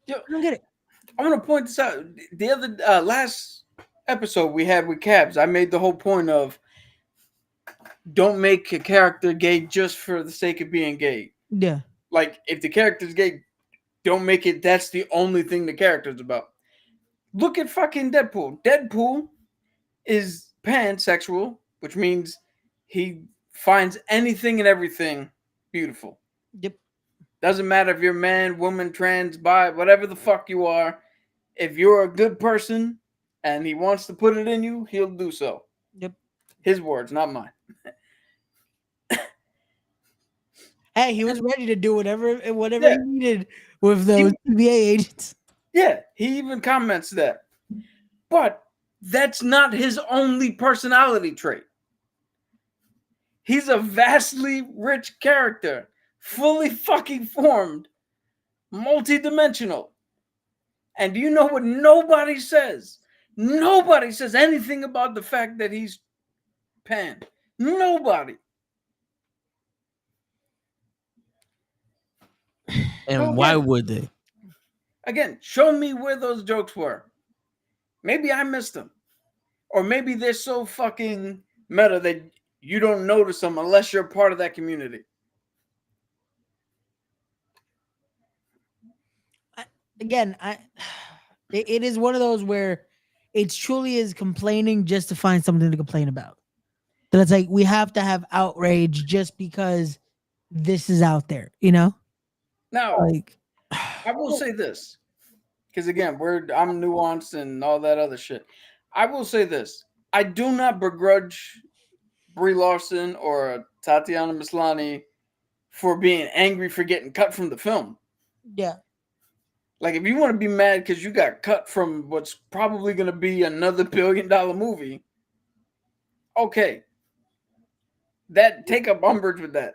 Yo, I don't get it. I want to point this out. The other last episode we had with Cabs, I made the whole point of don't make a character gay just for the sake of being gay. Yeah. Like, if the character's gay, don't make it that's the only thing the character's about. Look at fucking Deadpool. Deadpool is pansexual, which means he finds anything and everything beautiful. Yep. Doesn't matter if you're man, woman, trans, bi, whatever the fuck you are. If you're a good person and he wants to put it in you, he'll do so. Yep. His words, not mine. Hey, he was ready to do whatever Yeah. he needed with those TVA agents. Yeah, he even comments that. But that's not his only personality trait. He's a vastly rich character, fully fucking formed, multi-dimensional. And do you know what nobody says? Nobody says anything about the fact that he's pan. Nobody. And why would they? Again, show me where those jokes were. Maybe I missed them. Or maybe they're so fucking meta that you don't notice them unless you're part of that community. It is one of those where it truly is complaining just to find something to complain about. That it's like, we have to have outrage just because this is out there, you know? Now, Like, I will say this, because again, I'm nuanced and all that other shit. I will say this: I do not begrudge Brie Larson or Tatiana Maslany for being angry for getting cut from the film. yeah. Like, if you want to be mad because you got cut from what's probably going to be another $1 billion movie, okay, take up umbrage with that.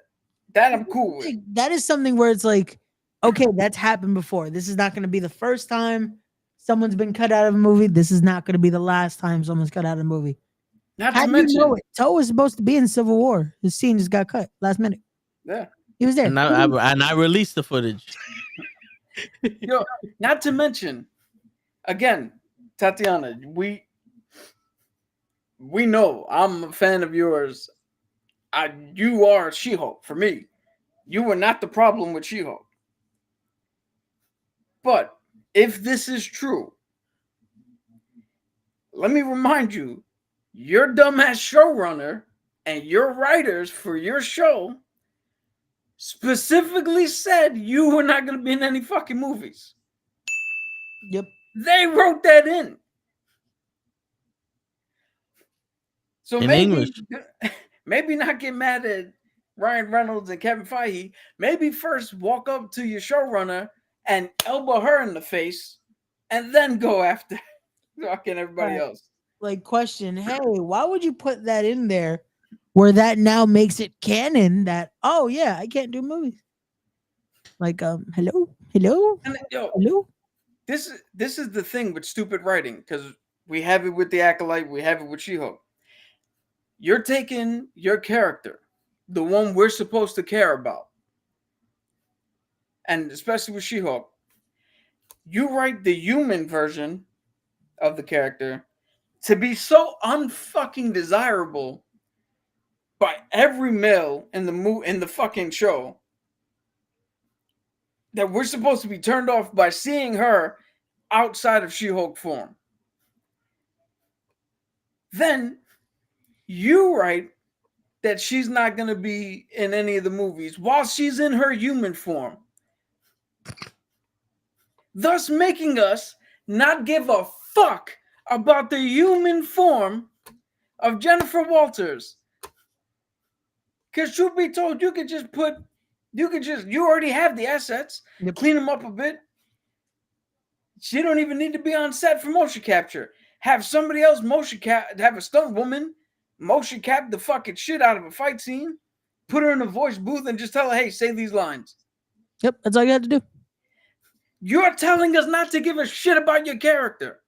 That I'm cool with. That is something where it's like, okay, that's happened before. This is not going to be the first time someone's been cut out of a movie. This is not going to be the last time someone's cut out of a movie. Not How to do mention, you know it? Toe was supposed to be in Civil War. His scene just got cut last minute. yeah. He was there. And I released the footage. Yo, not to mention, again, Tatiana, we know I'm a fan of yours. You are She-Hulk for me. You were not the problem with She-Hulk. But if this is true, let me remind you, your dumbass showrunner and your writers for your show specifically said you were not going to be in any fucking movies. Yep. They wrote that in. So In maybe, English. maybe not get mad at Ryan Reynolds and Kevin Feige. Maybe first walk up to your showrunner and elbow her in the face, and then go after fucking everybody else. Like, question, hey, why would you put that in there where that now makes it canon that, oh yeah, I can't do movies? Like, hello? And yo, Hello? this is the thing with stupid writing, because we have it with the Acolyte, we have it with She-Hulk. You're taking your character, the one we're supposed to care about, and especially with She-Hulk, you write the human version of the character to be so unfucking desirable by every male in the fucking show that we're supposed to be turned off by seeing her outside of She-Hulk form. Then you write that she's not going to be in any of the movies while she's in her human form, thus making us not give a fuck about the human form of Jennifer Walters. Because truth be told, you already have the assets, clean them up a bit. She don't even need to be on set for motion capture. Have somebody else have a stunt woman motion cap the fucking shit out of a fight scene, put her in a voice booth, and just tell her, hey, say these lines. Yep, that's all you had to do. You're telling us not to give a shit about your character.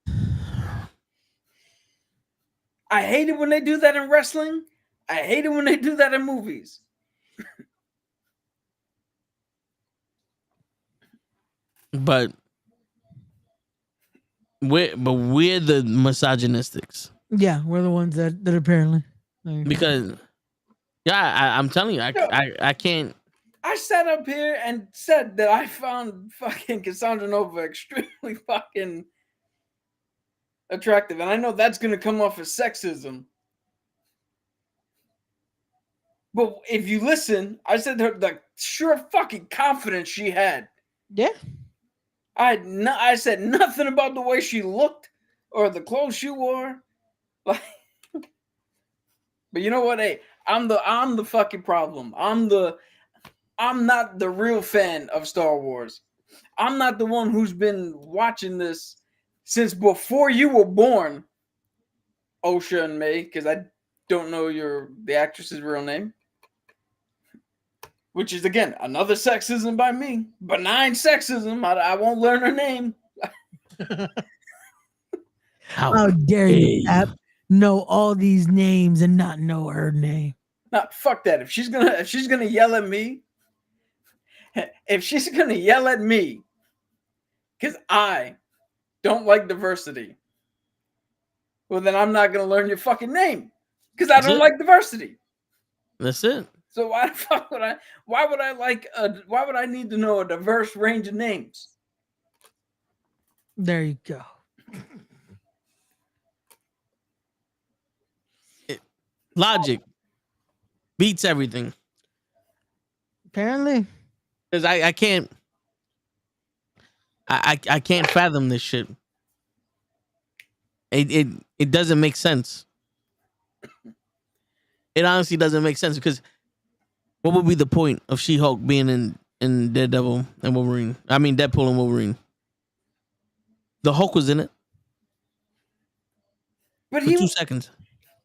I hate it when they do that in wrestling. I hate it when they do that in movies. But we're the misogynistics. Yeah, we're the ones that apparently. Because I'm telling you, I can't. I sat up here and said that I found fucking Cassandra Nova extremely fucking attractive. And I know that's going to come off as sexism. But if you listen, I said the sure fucking confidence she had. Yeah. I said nothing about the way she looked or the clothes she wore. Like, but you know what? Hey, I'm the fucking problem. I'm not the real fan of Star Wars. I'm not the one who's been watching this since before you were born, Osha and May, because I don't know the actress's real name. Which is, again, another sexism by me. Benign sexism. I won't learn her name. How dare you, Cap, know all these names and not know her name? Nah, fuck that. If she's gonna yell at me, because I don't like diversity, well, then I'm not gonna learn your fucking name because I don't like diversity. That's it. So why the fuck would I? Why would I need to know a diverse range of names? There you go. Logic beats everything. Apparently, because I can't fathom this shit. It doesn't make sense. It honestly doesn't make sense because what would be the point of She-Hulk being in Daredevil and Wolverine? I mean Deadpool and Wolverine. The Hulk was in it, but for 2 seconds.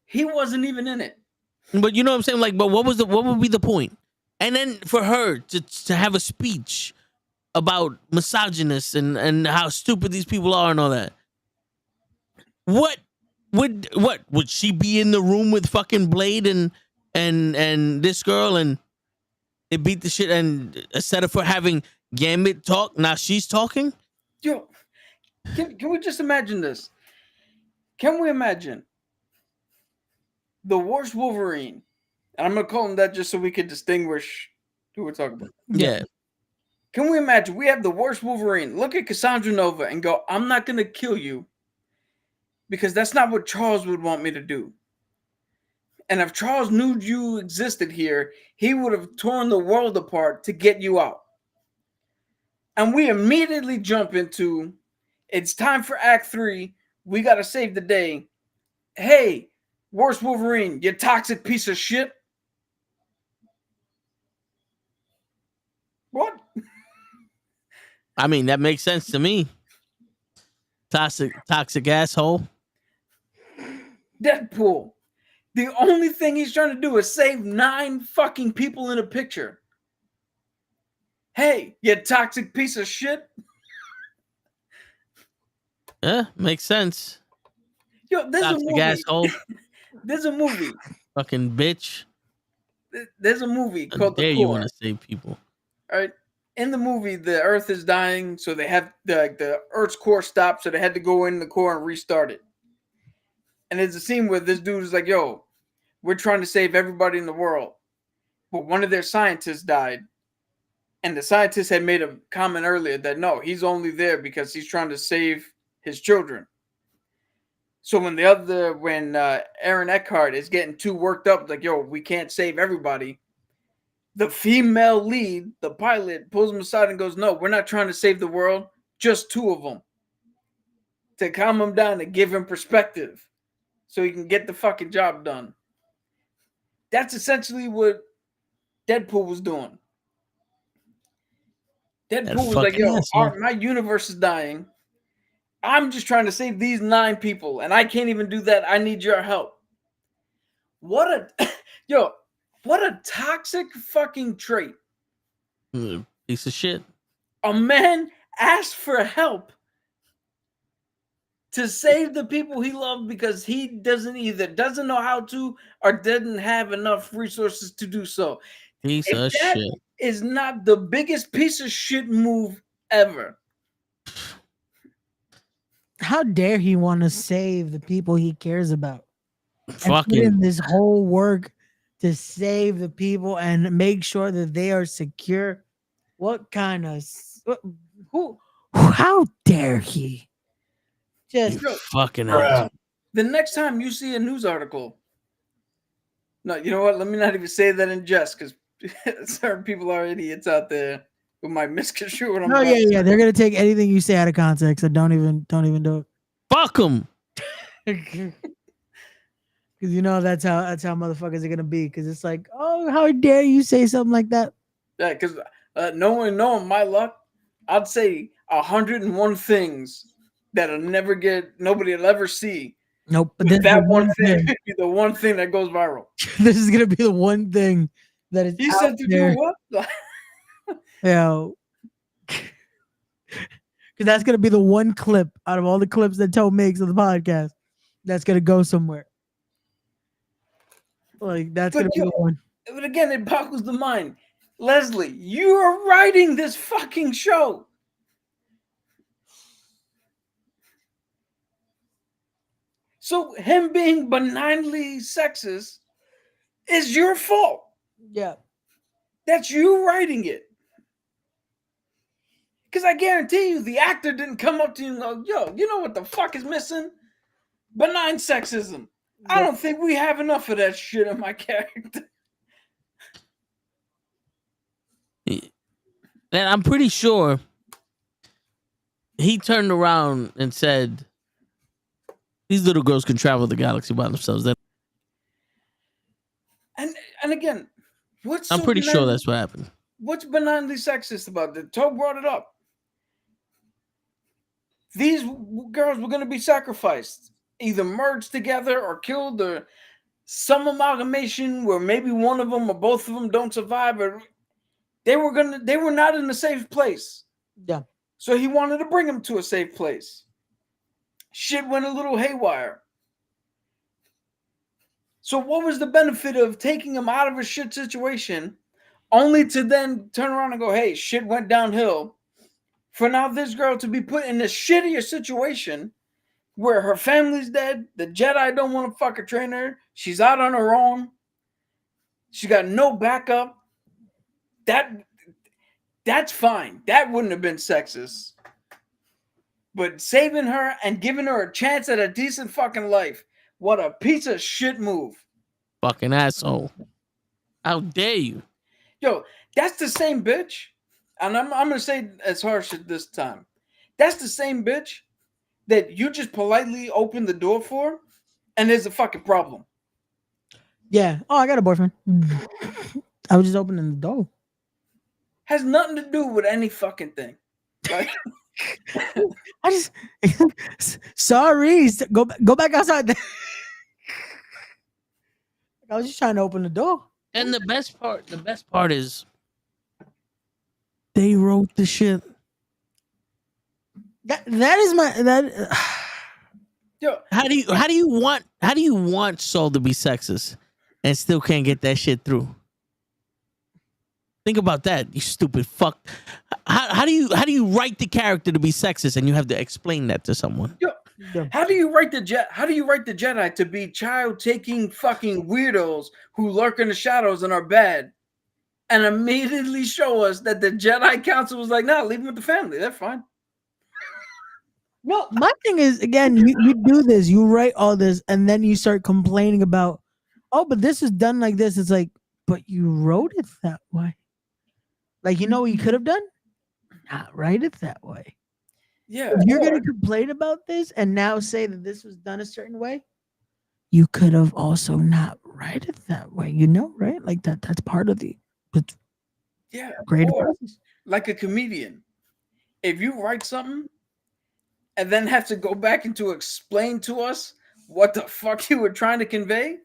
He wasn't even in it. But you know what I'm saying? Like, but what would be the point? And then for her to have a speech about misogynists and how stupid these people are and all that. What would she be in the room with fucking Blade and this girl and they beat the shit, and instead of her having Gambit talk, now she's talking? Yo, can we just imagine this? Can we imagine the worst Wolverine? And I'm gonna call him that just so we can distinguish who we're talking about. Yeah. Can we imagine we have the worst Wolverine? Look at Cassandra Nova and go, I'm not gonna kill you because that's not what Charles would want me to do. And if Charles knew you existed here, he would have torn the world apart to get you out. And we immediately jump into, it's time for Act 3. We got to save the day. Hey, worst Wolverine, you toxic piece of shit. What? I mean, that makes sense to me. Toxic asshole. Deadpool. The only thing he's trying to do is save 9 fucking people in a picture. Hey, you toxic piece of shit. Yeah, makes sense. Yo, there's toxic a movie. Asshole. There's a movie. Fucking bitch. There's a movie How called dare The you Core. want to save people? All right. In the movie, the Earth is dying, so they have the Earth's core stopped, so they had to go in the core and restart it. And there's a scene where this dude is like, yo, we're trying to save everybody in the world. But one of their scientists died. And the scientist had made a comment earlier that no, he's only there because he's trying to save his children. So when Aaron Eckhart is getting too worked up, like, yo, we can't save everybody, the female lead, the pilot, pulls him aside and goes, no, we're not trying to save the world, just 2 of them. To calm him down and give him perspective so he can get the fucking job done. That's essentially what Deadpool was doing. Deadpool was like, yo, my universe is dying. I'm just trying to save these 9 people, and I can't even do that. I need your help. What a what a toxic fucking trait. Piece of shit. A man asked for help to save the people he loved because he doesn't know how to or doesn't have enough resources to do so. Piece If of that shit. is not the biggest piece of shit move ever. How dare he want to save the people he cares about? And put Fucking in this whole work to save the people and make sure that they are secure. What kind of who? How dare he? Just fucking ass. The next time you see a news article, no, you know what? Let me not even say that in jest, because certain people are idiots out there who might misconstrue what I'm no, about to yeah. They're gonna take anything you say out of context, so don't even do Fuck him. it. Because you know that's how motherfuckers are gonna be. Because it's like, oh, how dare you say something like that? Yeah, because knowing my luck, I'd say 101 things that'll nobody will ever see. Nope. But But this that is one thing could be the one thing that goes viral. this is gonna be the one thing that is He out said to there. do what? Yeah. Because that's gonna be the one clip out of all the clips that Toe makes of the podcast that's gonna go somewhere. Like that's But gonna be the one. But again, it boggles the mind. Leslie, you are writing this fucking show. So him being benignly sexist is your fault. Yeah. That's you writing it. Because I guarantee you, the actor didn't come up to you and go, yo, you know what the fuck is missing? Benign sexism. I don't think we have enough of that shit in my character. And I'm pretty sure he turned around and said, these little girls can travel the galaxy by themselves. And again, what's I'm so pretty sure that's what happened. What's benignly sexist about it? Toe brought it up. These girls were going to be sacrificed, either merged together or killed, or some amalgamation where maybe one of them or both of them don't survive, or they were not in a safe place. Yeah. So he wanted to bring them to a safe place. Shit went a little haywire. So what was the benefit of taking him out of a shit situation only to then turn around and go, hey, shit went downhill, for now this girl to be put in a shittier situation where her family's dead, the Jedi don't want to fucking train her, she's out on her own, she got no backup. That's fine. That wouldn't have been sexist. But saving her and giving her a chance at a decent fucking life, what a piece of shit move. Fucking asshole. How dare you? Yo, that's the same bitch. And I'm going to say as harsh as this time. That's the same bitch that you just politely open the door for, and there's a fucking problem. Yeah. Oh, I got a boyfriend. I was just opening the door. Has nothing to do with any fucking thing. Like, I just sorry. Go back outside. I was just trying to open the door. And the best part is they wrote the shit. That is my yo, How do you want Saul to be sexist and still can't get that shit through? Think about that, you stupid fuck. How do you write the character to be sexist and you have to explain that to someone? yo, how do you write the Jedi to be child-taking fucking weirdos who lurk in the shadows and are bad, and immediately show us that the Jedi Council was like, nah, leave them with the family. They're fine. No, my thing is, again, you do this, you write all this, and then you start complaining about, oh, but this is done like this. It's like, but you wrote it that way. Like, you know what you could have done? Not write it that way. Yeah. If you're going to complain about this and now say that this was done a certain way, you could have also not write it that way. You know, right? Like that's part of the Yeah. creative Or, process. like a comedian. If you write something and then have to go back and to explain to us what the fuck you were trying to convey,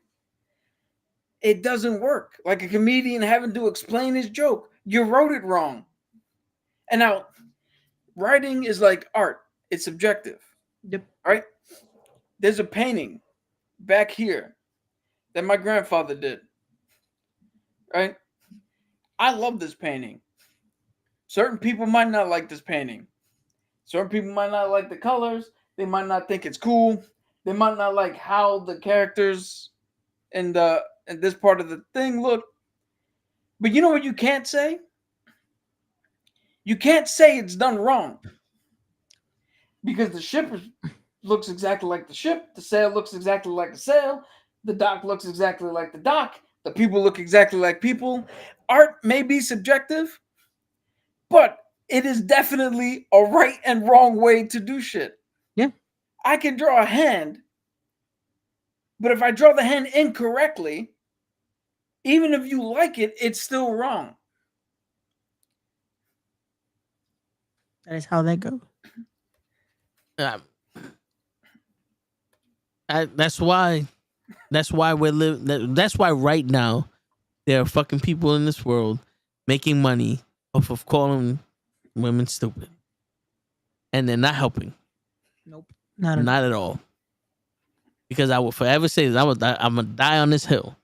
it doesn't work. Like a comedian having to explain his joke. You wrote it wrong. And now, writing is like art. It's subjective. Yep. Right? There's a painting back here that my grandfather did. Right? I love this painting. Certain people might not like this painting. Certain people might not like the colors. They might not think it's cool. They might not like how the characters in this part of the thing look. But you know what you can't say? You can't say it's done wrong. Because the ship looks exactly like the ship. The sail looks exactly like the sail. The dock looks exactly like the dock. The people look exactly like people. Art may be subjective, but it is definitely a right and wrong way to do shit. Yeah. I can draw a hand, but if I draw the hand incorrectly, even if you like it, it's still wrong. That is how that goes. That's why we're living. That's why right now there are fucking people in this world making money off of calling women stupid, and they're not helping. Nope. Not at all. Because I will forever say this. I'm gonna die on this hill.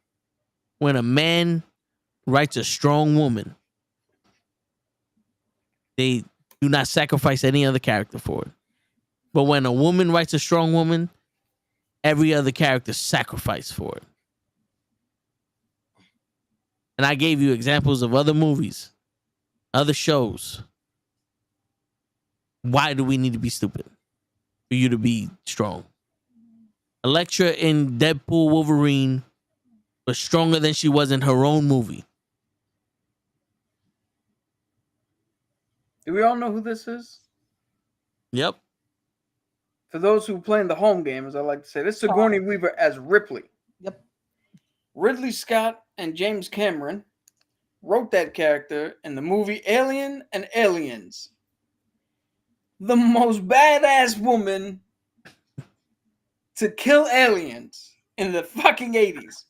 When a man writes a strong woman, they do not sacrifice any other character for it. But when a woman writes a strong woman, every other character sacrificed for it. And I gave you examples of other movies, other shows. Why do we need to be stupid for you to be strong? Elektra in Deadpool Wolverine was stronger than she was in her own movie. Do we all know who this is? Yep. For those who play in the home game, as I like to say, this is Sigourney Weaver as Ripley. Yep. Ridley Scott and James Cameron wrote that character in the movie Alien and Aliens. The most badass woman to kill aliens in the fucking 80s.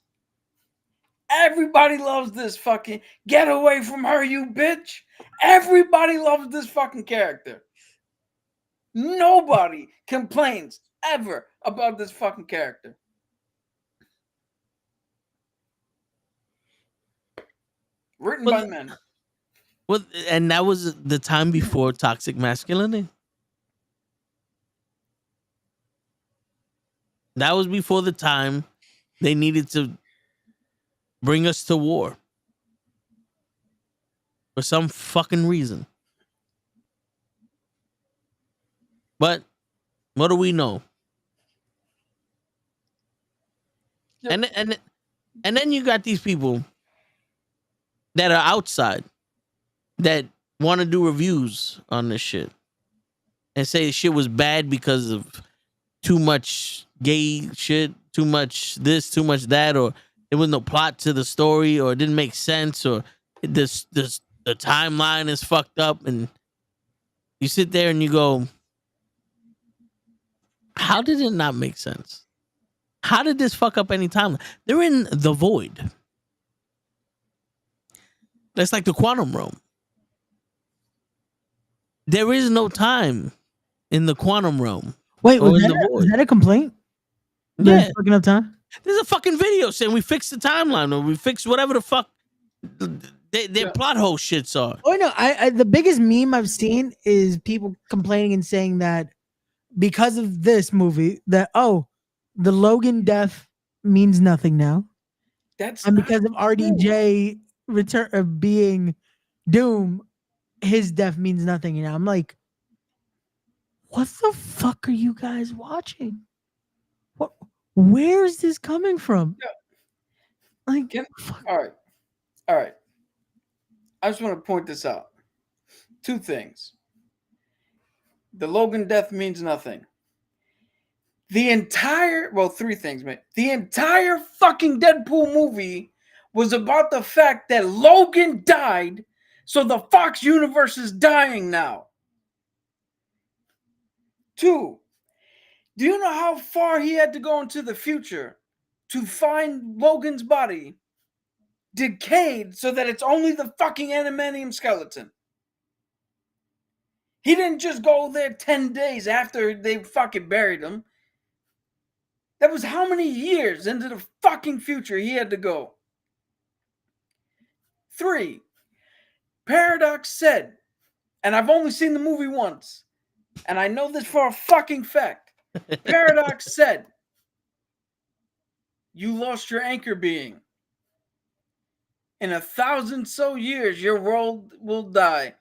Everybody loves this fucking get away from her, you bitch. Everybody loves this fucking character. Nobody complains ever about this fucking character. Written by men. Well, and that was the time before toxic masculinity. That was before the time they needed to bring us to war for some fucking reason. But what do we know? Yep. And then you got these people that are outside that want to do reviews on this shit and say shit was bad because of too much gay shit, too much this, too much that, or there was no plot to the story, or it didn't make sense, or the timeline is fucked up. And you sit there and you go, how did it not make sense? How did this fuck up any timeline? They're in the void. That's like the quantum realm. There is no time in the quantum realm. Wait, or was in the void. that a complaint? Yeah. There's fucking up time? There's a fucking video saying we fixed the timeline, or we fixed whatever the fuck their plot hole shits are. Oh no, I the biggest meme I've seen is people complaining and saying that because of this movie, that the Logan death means nothing now. And because of RDJ return of being Doom, his death means nothing. And I'm like, what the fuck are you guys watching? What? Where is this coming from? Yeah. Like, all right. I just want to point this out. Two things. The Logan death means nothing. Three things, man. The entire fucking Deadpool movie was about the fact that Logan died, so the Fox universe is dying now. 2, do you know how far he had to go into the future to find Logan's body decayed so that it's only the fucking adamantium skeleton? He didn't just go there 10 days after they fucking buried him. That was how many years into the fucking future he had to go. 3, Paradox said, and I've only seen the movie once, and I know this for a fucking fact. Paradox said, you lost your anchor being. In 1,000 so years, your world will die.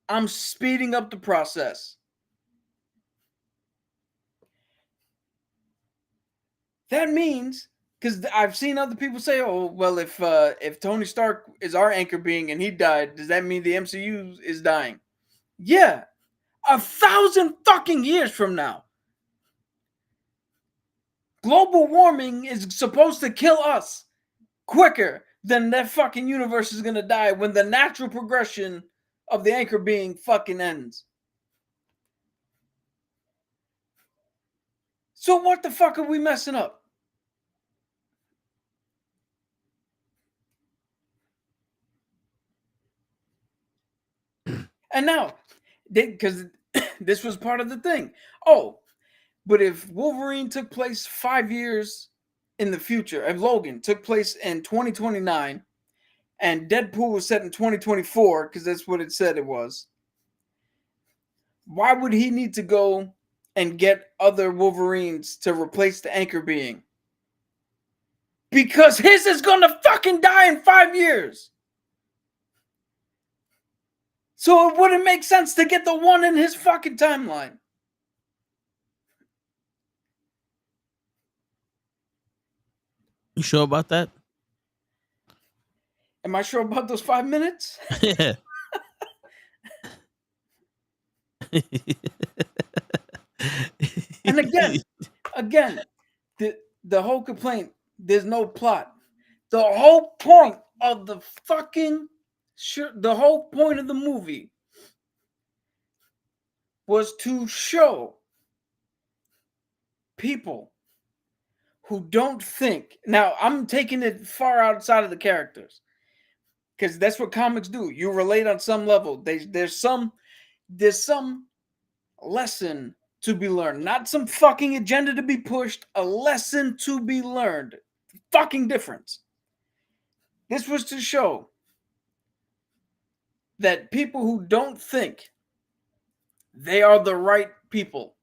I'm speeding up the process. That means, because I've seen other people say, oh, well, if Tony Stark is our anchor being and he died, does that mean the MCU is dying? Yeah. 1,000 fucking years from now. Global warming is supposed to kill us quicker than that fucking universe is going to die when the natural progression of the anchor being fucking ends. So what the fuck are we messing up? And now, because this was part of the thing. Oh, but if Wolverine took place 5 years in the future, if Logan took place in 2029, and Deadpool was set in 2024, because that's what it said it was, why would he need to go and get other Wolverines to replace the anchor being? Because his is gonna fucking die in 5 years. So it wouldn't make sense to get the one in his fucking timeline. You sure about that? Am I sure about those 5 minutes? Yeah. And again, the whole complaint, there's no plot. The whole point of the movie was to show people who don't think. Now, I'm taking it far outside of the characters, because that's what comics do. You relate on some level. There's some lesson to be learned, not some fucking agenda to be pushed. A lesson to be learned. Fucking difference. This was to show that people who don't think they are the right people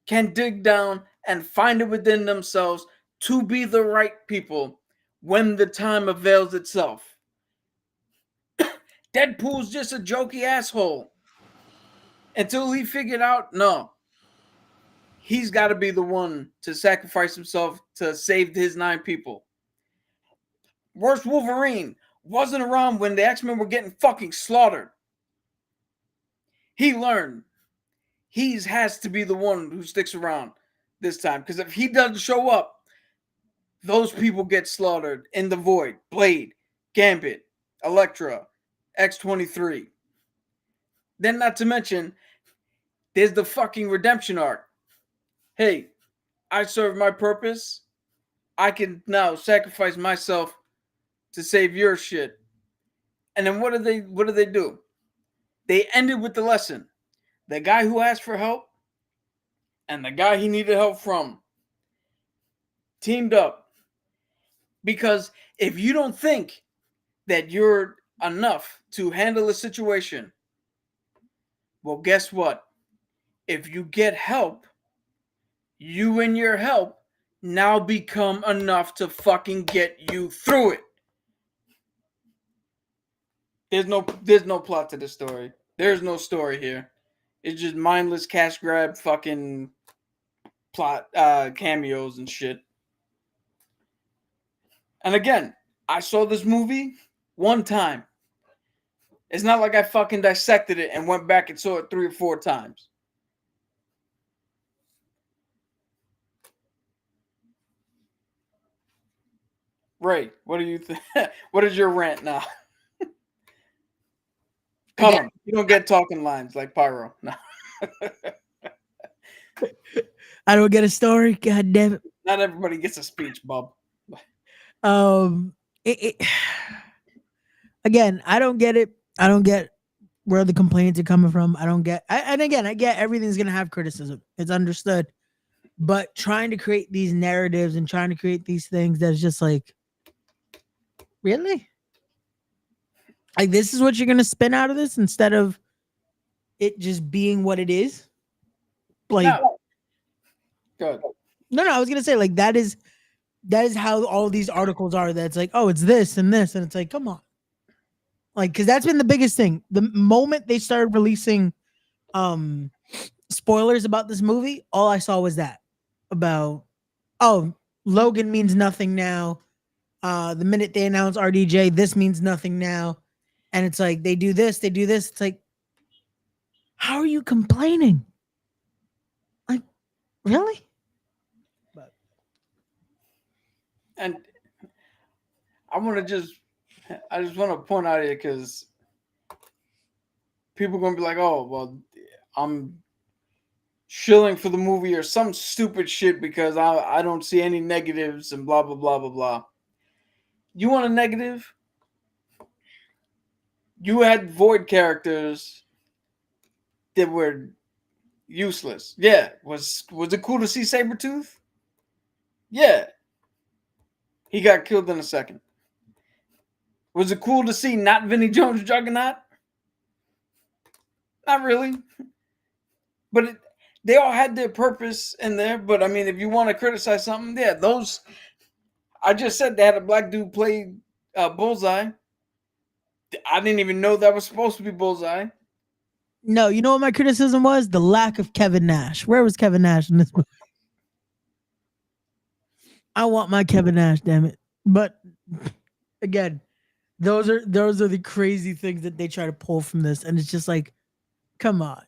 can dig down and find it within themselves to be the right people when the time avails itself. Deadpool's just a jokey asshole until he figured out, no, he's got to be the one to sacrifice himself to save his 9 people. Worst Wolverine wasn't around when the X-Men were getting fucking slaughtered. He learned he has to be the one who sticks around this time, because if he doesn't show up, those people get slaughtered in the Void, Blade, Gambit, Elektra, X-23. Then not to mention, there's the fucking redemption arc. Hey, I served my purpose. I can now sacrifice myself to save your shit. And then what do they do? They ended with the lesson. The guy who asked for help and the guy he needed help from teamed up. Because if you don't think that you're enough to handle a situation, well, guess what? If you get help, you and your help now become enough to fucking get you through it. There's no plot to this story. There's no story here. It's just mindless cash grab fucking plot cameos and shit. And again, I saw this movie one time. It's not like I fucking dissected it and went back and saw it 3 or 4 times. Ray, what do you think? What is your rant now? Come on. You don't get talking lines like Pyro. No. I don't get a story. God damn it. Not everybody gets a speech, Bob. It again, I don't get it. I don't get where the complaints are coming from. I don't get, and again, I get everything's gonna have criticism. It's understood, but trying to create these narratives and trying to create these things that's just like, really, like this is what you're gonna spin out of this instead of it just being what it is. Like, No. Good. no, I was gonna say like that is how all these articles are. That's like, oh, it's this and this, and it's like, come on. Like, because that's been the biggest thing. The moment they started releasing spoilers about this movie, all I saw was that about, oh, Logan means nothing now. The minute they announce RDJ, this means nothing now. And it's like they do this. It's like, how are you complaining? Like, really? And I just want to point out here because people are going to be like, oh, well, I'm shilling for the movie or some stupid shit because I don't see any negatives and blah, blah, blah, blah, blah. You want a negative? You had void characters that were useless. Yeah. Was it cool to see Sabretooth? Yeah. He got killed in a second. Was it cool to see not Vinnie Jones Juggernaut? Not really. But they all had their purpose in there. But I mean, if you want to criticize something, yeah, those. I just said they had a black dude play Bullseye. I didn't even know that was supposed to be Bullseye. No, you know what my criticism was? The lack of Kevin Nash. Where was Kevin Nash in this movie? I want my Kevin Nash, damn it. But again, those are the crazy things that they try to pull from this, and it's just like, come on.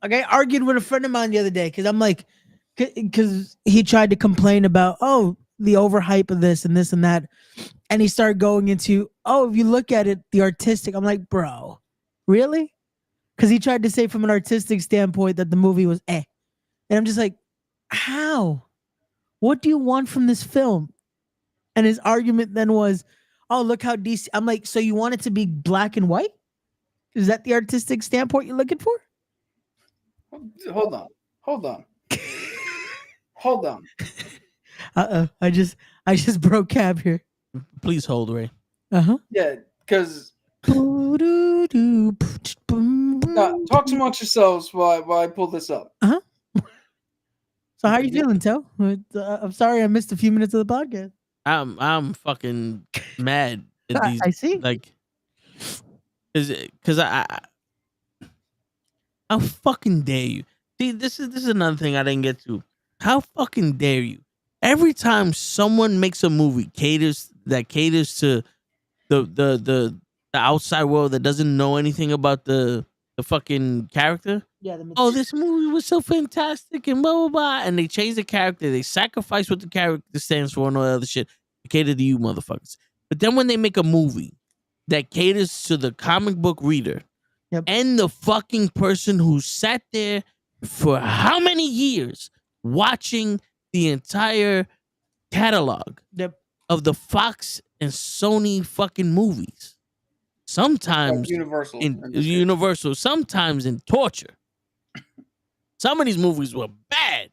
Like I argued with a friend of mine the other day because I'm like, because he tried to complain about the overhype of this and that, and he started going into if you look at it, the artistic. I'm like, bro, really? Because he tried to say from an artistic standpoint that the movie was and I'm just like, how? What do you want from this film? And his argument then was, oh, look how DC. I'm like, so you want it to be black and white? Is that the artistic standpoint you're looking for? Hold on. I just broke cab here. Please hold, Ray. Yeah, because talk amongst yourselves while I pull this up. So how are you feeling, Toe? I'm sorry I missed a few minutes of the podcast. I'm fucking mad at these. I see. Like, because how fucking dare you? See, this is another thing I didn't get to. How fucking dare you? Every time someone makes a movie caters to the outside world that doesn't know anything about the fucking character. Yeah. This movie was so fantastic and blah blah blah, and they change the character. They sacrifice what the character stands for and all that other shit to cater to you motherfuckers. But then when they make a movie that caters to the comic book reader and the fucking person who sat there for how many years watching the entire catalog of the Fox and Sony fucking movies, sometimes Universal, sometimes in torture. Some of these movies were bad.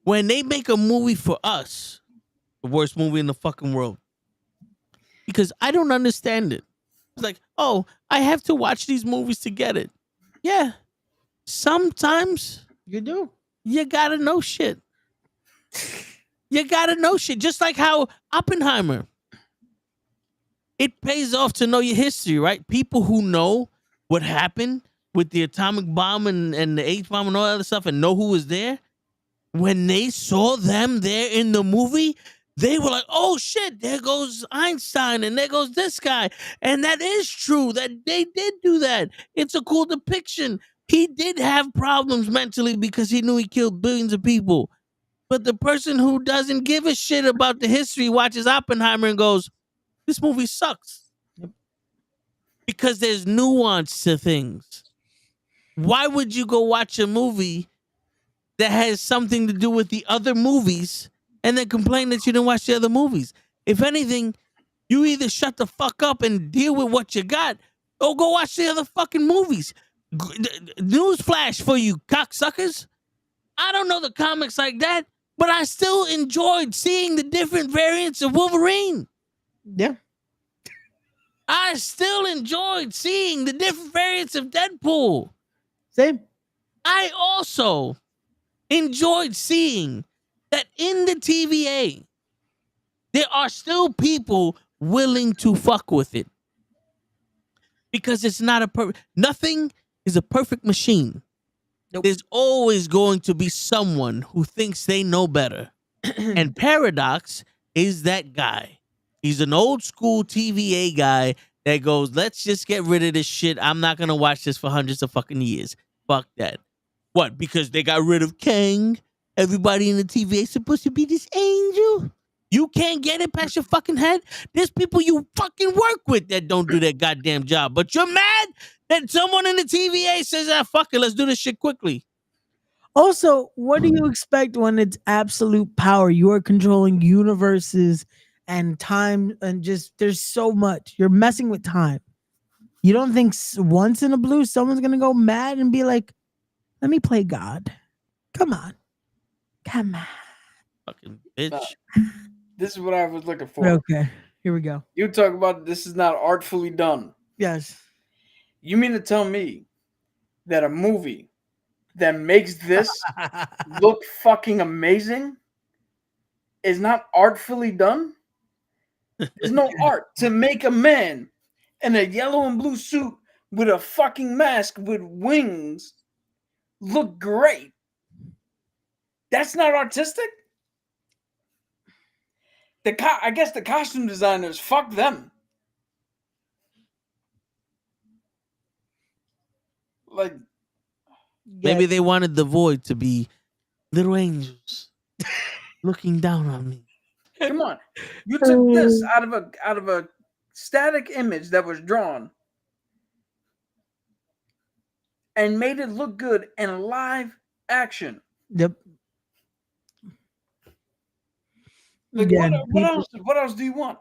When they make a movie for us, the worst movie in the fucking world, because I don't understand it. It's like, I have to watch these movies to get it. Yeah, sometimes you do. You gotta know shit. You gotta know shit. Just like how Oppenheimer. It pays off to know your history, right? People who know what happened with the atomic bomb and the H bomb and all that other stuff and know who was there. When they saw them there in the movie, they were like, oh shit, there goes Einstein and there goes this guy. And that is true that they did do that. It's a cool depiction. He did have problems mentally because he knew he killed billions of people. But the person who doesn't give a shit about the history watches Oppenheimer and goes, this movie sucks. Because there's nuance to things. Why would you go watch a movie that has something to do with the other movies and then complain that you didn't watch the other movies. If anything, you either shut the fuck up and deal with what you got or go watch the other fucking movies. Newsflash for you cocksuckers. I don't know the comics like that, but I still enjoyed seeing the different variants of Wolverine. Yeah. I still enjoyed seeing the different variants of Deadpool. Same. I also enjoyed seeing that in the TVA, there are still people willing to fuck with it. Because it's not nothing is a perfect machine. Nope. There's always going to be someone who thinks they know better. And Paradox is that guy. He's an old school TVA guy that goes, let's just get rid of this shit. I'm not going to watch this for hundreds of fucking years. Fuck that. What? Because they got rid of Kang? Everybody in the TVA is supposed to be this angel? You can't get it past your fucking head? There's people you fucking work with that don't do that goddamn job. But you're mad that someone in the TVA says, fuck it, let's do this shit quickly. Also, what do you expect when it's absolute power? You are controlling universes and time, and just there's so much. You're messing with time. You don't think once in a blue someone's gonna go mad and be like, let me play God? Come on. Fucking bitch. This is what I was looking for. Okay, here we go. You talk about this is not artfully done. Yes. You mean to tell me that a movie that makes this look fucking amazing is not artfully done? There's no art to make a man in a yellow and blue suit with a fucking mask with wings look great. That's not artistic? I guess the costume designers, fuck them. Like, Maybe they wanted the void to be little angels looking down on me. come on. You took this out of a static image that was drawn and made it look good in live action. Yep. Like, Yeah, what else do you want?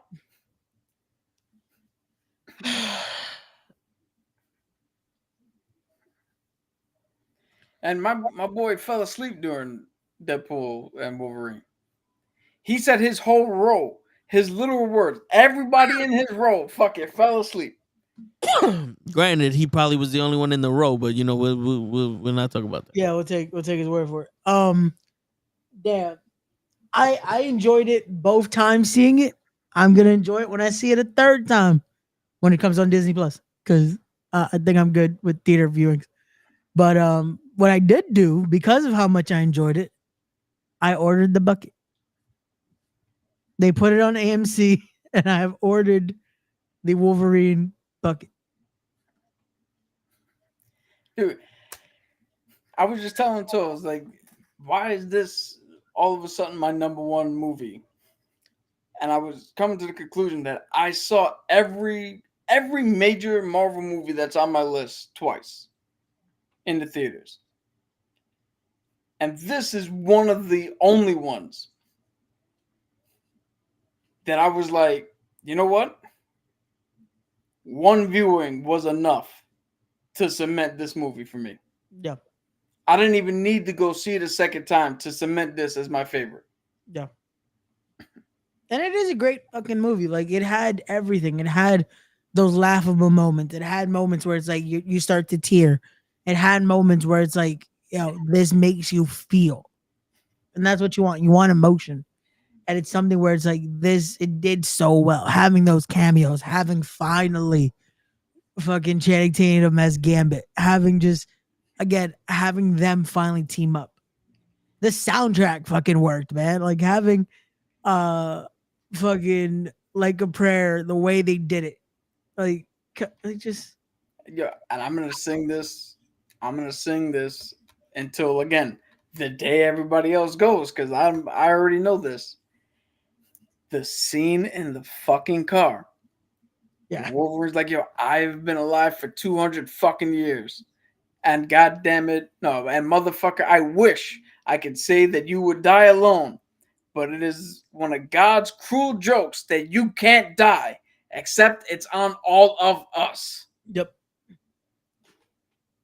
And my boy fell asleep during Deadpool and Wolverine. He said his whole row, his literal words, everybody in his row fucking fell asleep. Granted, he probably was the only one in the row, but you know we'll not talk about that. Yeah, we'll take his word for it. Damn. I enjoyed it both times seeing it. I'm gonna enjoy it when I see it a third time when it comes on Disney Plus, because I think I'm good with theater viewings. But what I did do, because of how much I enjoyed it, I ordered the bucket. They put it on AMC, and I have ordered the Wolverine bucket. Dude, I was just telling Toes, like, why is this all of a sudden my number one movie? And I was coming to the conclusion that I saw every major Marvel movie that's on my list twice in the theaters. And this is one of the only ones that I was like, you know what? One viewing was enough to cement this movie for me. Yeah. I didn't even need to go see it a second time to cement this as my favorite. Yeah. And it is a great fucking movie. Like, it had everything. It had those laughable moments. It had moments where it's like you start to tear. It had moments where it's like, this makes you feel. And that's what you want. You want emotion. And it's something where it's like this, it did so well. Having those cameos, having finally fucking Channing Tatum as Gambit, having them finally team up. The soundtrack fucking worked, man. Like, having fucking Like a Prayer, the way they did it. Like just. Yeah, and I'm gonna sing this until, again, the day everybody else goes, because I already know this. The scene in the fucking car. Yeah. Wolverine's like, yo, I've been alive for 200 fucking years. And goddamn it, no, and motherfucker, I wish I could say that you would die alone, but it is one of God's cruel jokes that you can't die, except it's on all of us. Yep.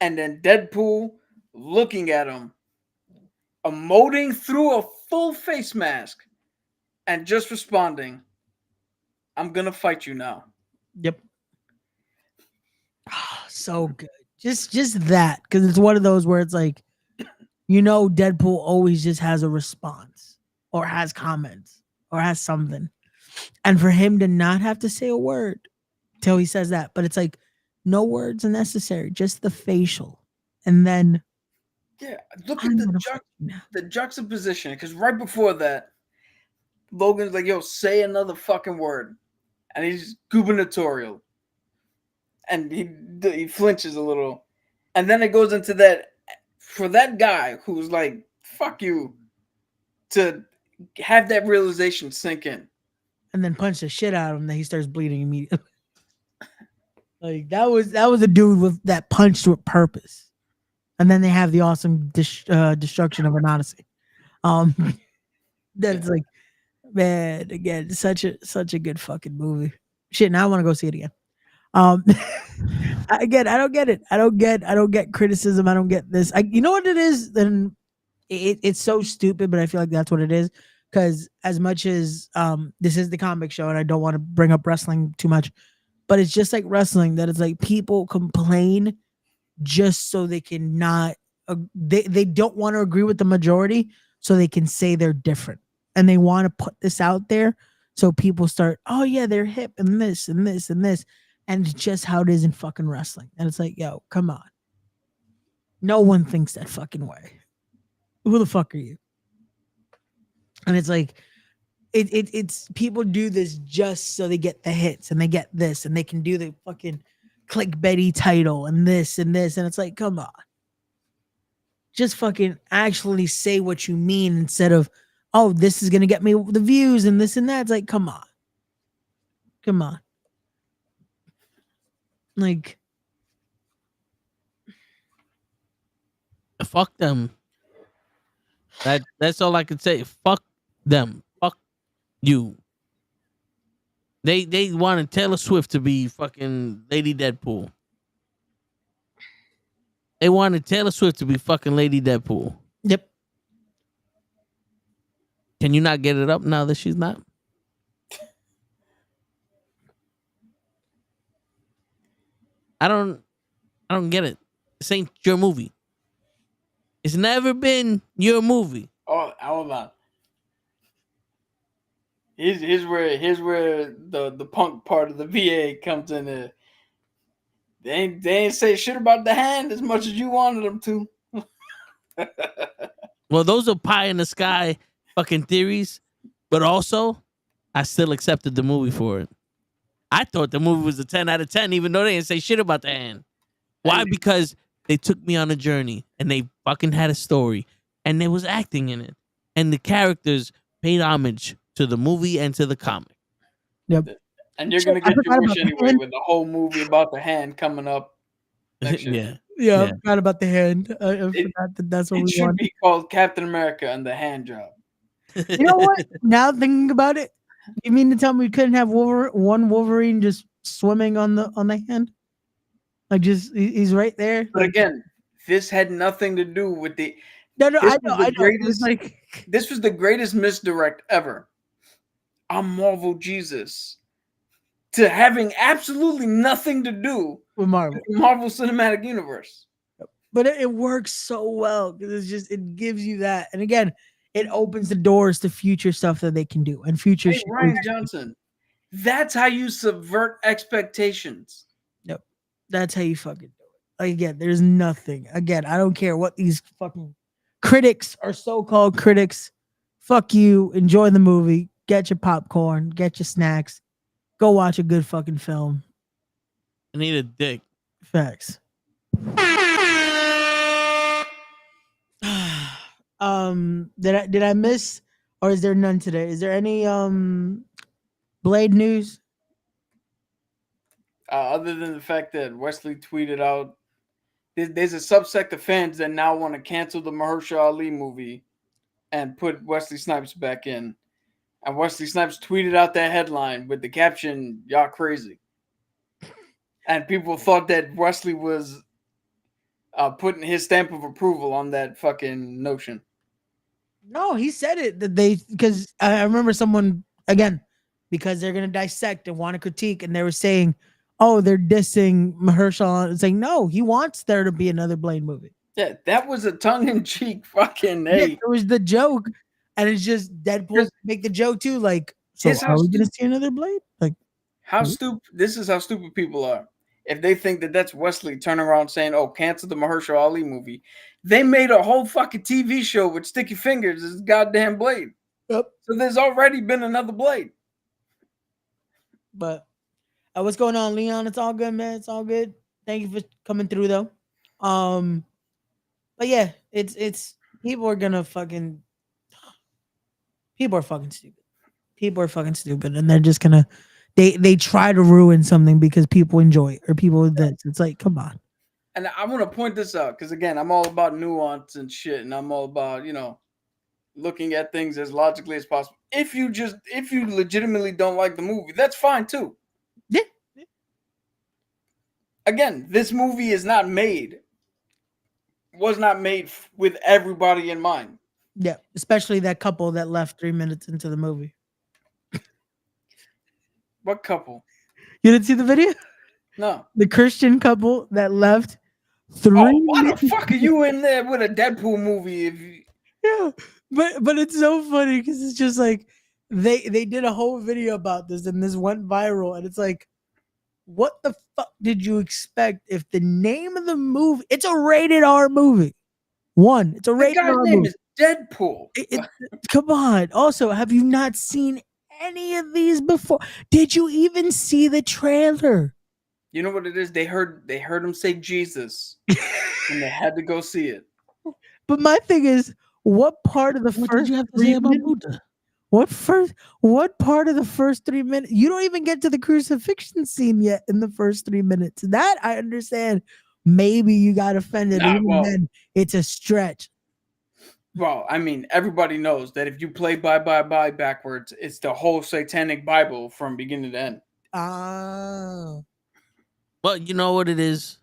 And then Deadpool looking at him, emoting through a full face mask, and just responding, I'm gonna fight you now. Yep. So good. Just that, because it's one of those where it's like, Deadpool always just has a response or has comments or has something. And for him to not have to say a word till he says that, but it's like no words are necessary, just the facial. And then Yeah, look I'm at gonna fight you now. the juxtaposition, because right before that, Logan's like, yo, say another fucking word. And he's gubernatorial. And he flinches a little. And then it goes into that, for that guy who's like, fuck you, to have that realization sink in. And then punch the shit out of him, that he starts bleeding immediately. Like that was a dude with that punched with purpose. And then they have the awesome destruction of an Odyssey. That's like, man, again, such a good fucking movie. Shit, now I want to go see it again. Again, I don't get it. I don't get criticism. I don't get this. You know what it is? Then it's so stupid, but I feel like that's what it is. Because as much as this is the comic show, and I don't want to bring up wrestling too much, but it's just like wrestling, that it's like people complain just so they can not. They don't want to agree with the majority, so they can say they're different, and they want to put this out there so people start, oh yeah, they're hip and this and this and this. And it's just how it is in fucking wrestling. And it's like, yo, come on. No one thinks that fucking way. Who the fuck are you? And it's like, it's people do this just so they get the hits and they get this and they can do the fucking clickbaity title and this and this. And it's like, come on. Just fucking actually say what you mean instead of, oh, this is going to get me the views and this and that. It's like, come on. Come on. Like, fuck them. That's all I can say. Fuck them. Fuck you. They wanted Taylor Swift to be fucking Lady Deadpool. They wanted Taylor Swift to be fucking Lady Deadpool. yep. Can you not get it up now that she's not? I don't get it. This ain't your movie. It's never been your movie. Oh, hold on. Here's where the punk part of the VA comes in there. They ain't say shit about the hand as much as you wanted them to. Well, those are pie in the sky fucking theories, but also I still accepted the movie for it. I thought the movie was a 10 out of 10, even though they didn't say shit about the hand. Why? Because they took me on a journey and they fucking had a story and there was acting in it. And the characters paid homage to the movie and to the comic. Yep. And you're going to get your wish anyway with the whole movie about the hand coming up next year. Yeah, I forgot about the hand. I forgot that's what It we should want. be called Captain America and the Hand Job. You know what? Now thinking about it, you mean to tell me we couldn't have one Wolverine just swimming on the hand? Like he's right there. But again, this had nothing to do with the. No, this I was know. the I know. greatest- Like, This was the greatest misdirect ever. I'm Marvel Jesus. To having absolutely nothing to do with Marvel, with the Marvel Cinematic Universe. but it works so well because it gives you that, and again, it opens the doors to future stuff that they can do and future. Hey, Ryan Johnson, that's how you subvert expectations. Yep, that's how you fucking do it. Like, again, there's nothing. Again, I don't care what these fucking critics or so-called critics. Fuck you. Enjoy the movie. Get your popcorn. Get your snacks. Go watch a good fucking film. I need a dick. Facts. Did I miss, or is there none today? Is there any Blade news? Other than the fact that Wesley tweeted out, there's a subsect of fans that now want to cancel the Mahershala Ali movie and put Wesley Snipes back in. And Wesley Snipes tweeted out that headline with the caption, "Y'all crazy." And people thought that Wesley was putting his stamp of approval on that fucking notion. No, he said it that because I remember someone again because they're gonna dissect and want to critique, and they were saying, "Oh, they're dissing Mahershala." It's like, no, he wants there to be another Blade movie. Yeah, that was a tongue-in-cheek fucking Yeah, it was the joke, and it's just Deadpool make the joke too. Like, so are we gonna see another Blade? Like, how stupid? This is how stupid people are. If they think that that's Wesley turning around saying, "Oh, cancel the Mahershala Ali movie," they made a whole fucking TV show with Sticky Fingers as goddamn Blade. Yep. So there's already been another Blade. But what's going on, Leon? It's all good, man. It's all good. Thank you for coming through, though. But yeah, it's people are gonna fucking people are fucking stupid. People are fucking stupid, and they're just gonna they try to ruin something because people enjoy it or people that it's like, come on. And I want to point this out because again, I'm all about nuance and shit, and I'm all about looking at things as logically as possible. If you legitimately don't like the movie, that's fine too. Yeah. Again, this movie was not made with everybody in mind. Yeah, especially that couple that left 3 minutes into the movie. What couple? You didn't see the video? No. The Christian couple that left 3 why the fuck are you in there with a Deadpool movie? Yeah, but it's so funny because it's just like they did a whole video about this and this went viral, and it's like, what the fuck did you expect if the name of the movie? It's a rated R movie. It's a rated R movie. The guy's name is Deadpool. Come on. Also, have you not seen any of these before? Did you even see the trailer? You know what it is? They heard him say Jesus, and they had to go see it. But my thing is, what part of the What first did you have to say about Buddha? What part of the first 3 minutes? You don't even get to the crucifixion scene yet in the first 3 minutes. That I understand. Maybe you got offended. Then it's a stretch. Well, I mean, everybody knows that if you play bye backwards, it's the whole satanic Bible from beginning to end. Oh. Well, you know what it is?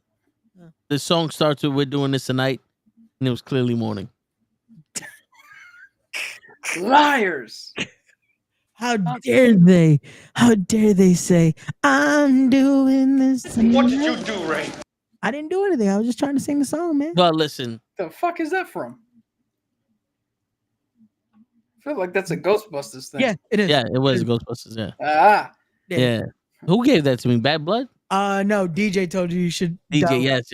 The song starts with "We're doing this tonight," and it was clearly morning. Liars! How dare they? How dare they say, "I'm doing this tonight"? What did you do, Ray? I didn't do anything. I was just trying to sing the song, man. Well, listen. The fuck is that from? I feel like that's a Ghostbusters thing. Yeah, it is. Yeah, it was Ghostbusters. Yeah. Yeah. Who gave that to me? Bad Blood? No, DJ told you should. DJ, yes.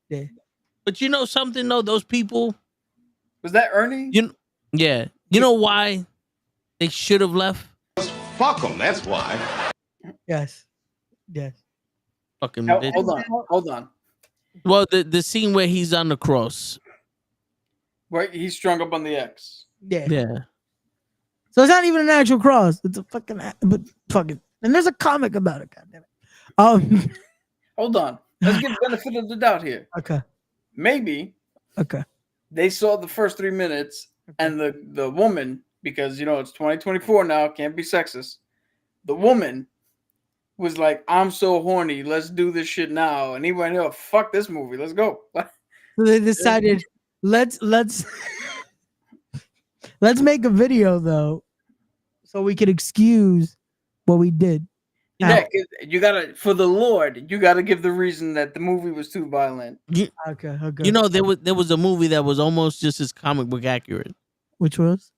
Yeah. But you know something though? Those people. Was that Ernie? Yeah. You know why they should have left? Fuck them, that's why. Yes. Fucking bitch. Hold on. Well, the scene where he's on the cross. Right, he's strung up on the X. Yeah. So it's not even an actual cross. It's a fucking, and there's a comic about it. Goddamn it. Hold on. Let's give the benefit of the doubt here. Okay. Maybe. Okay. They saw the first 3 minutes, and the woman, because it's 2024 now, can't be sexist. The woman was like, "I'm so horny. Let's do this shit now." And he went, "Oh, fuck this movie. Let's go." So they decided, let's make a video though, so we can excuse what we did. Yeah, you gotta, for the Lord, you gotta give the reason that the movie was too violent. Okay. You know, there was a movie that was almost just as comic book accurate. Which was?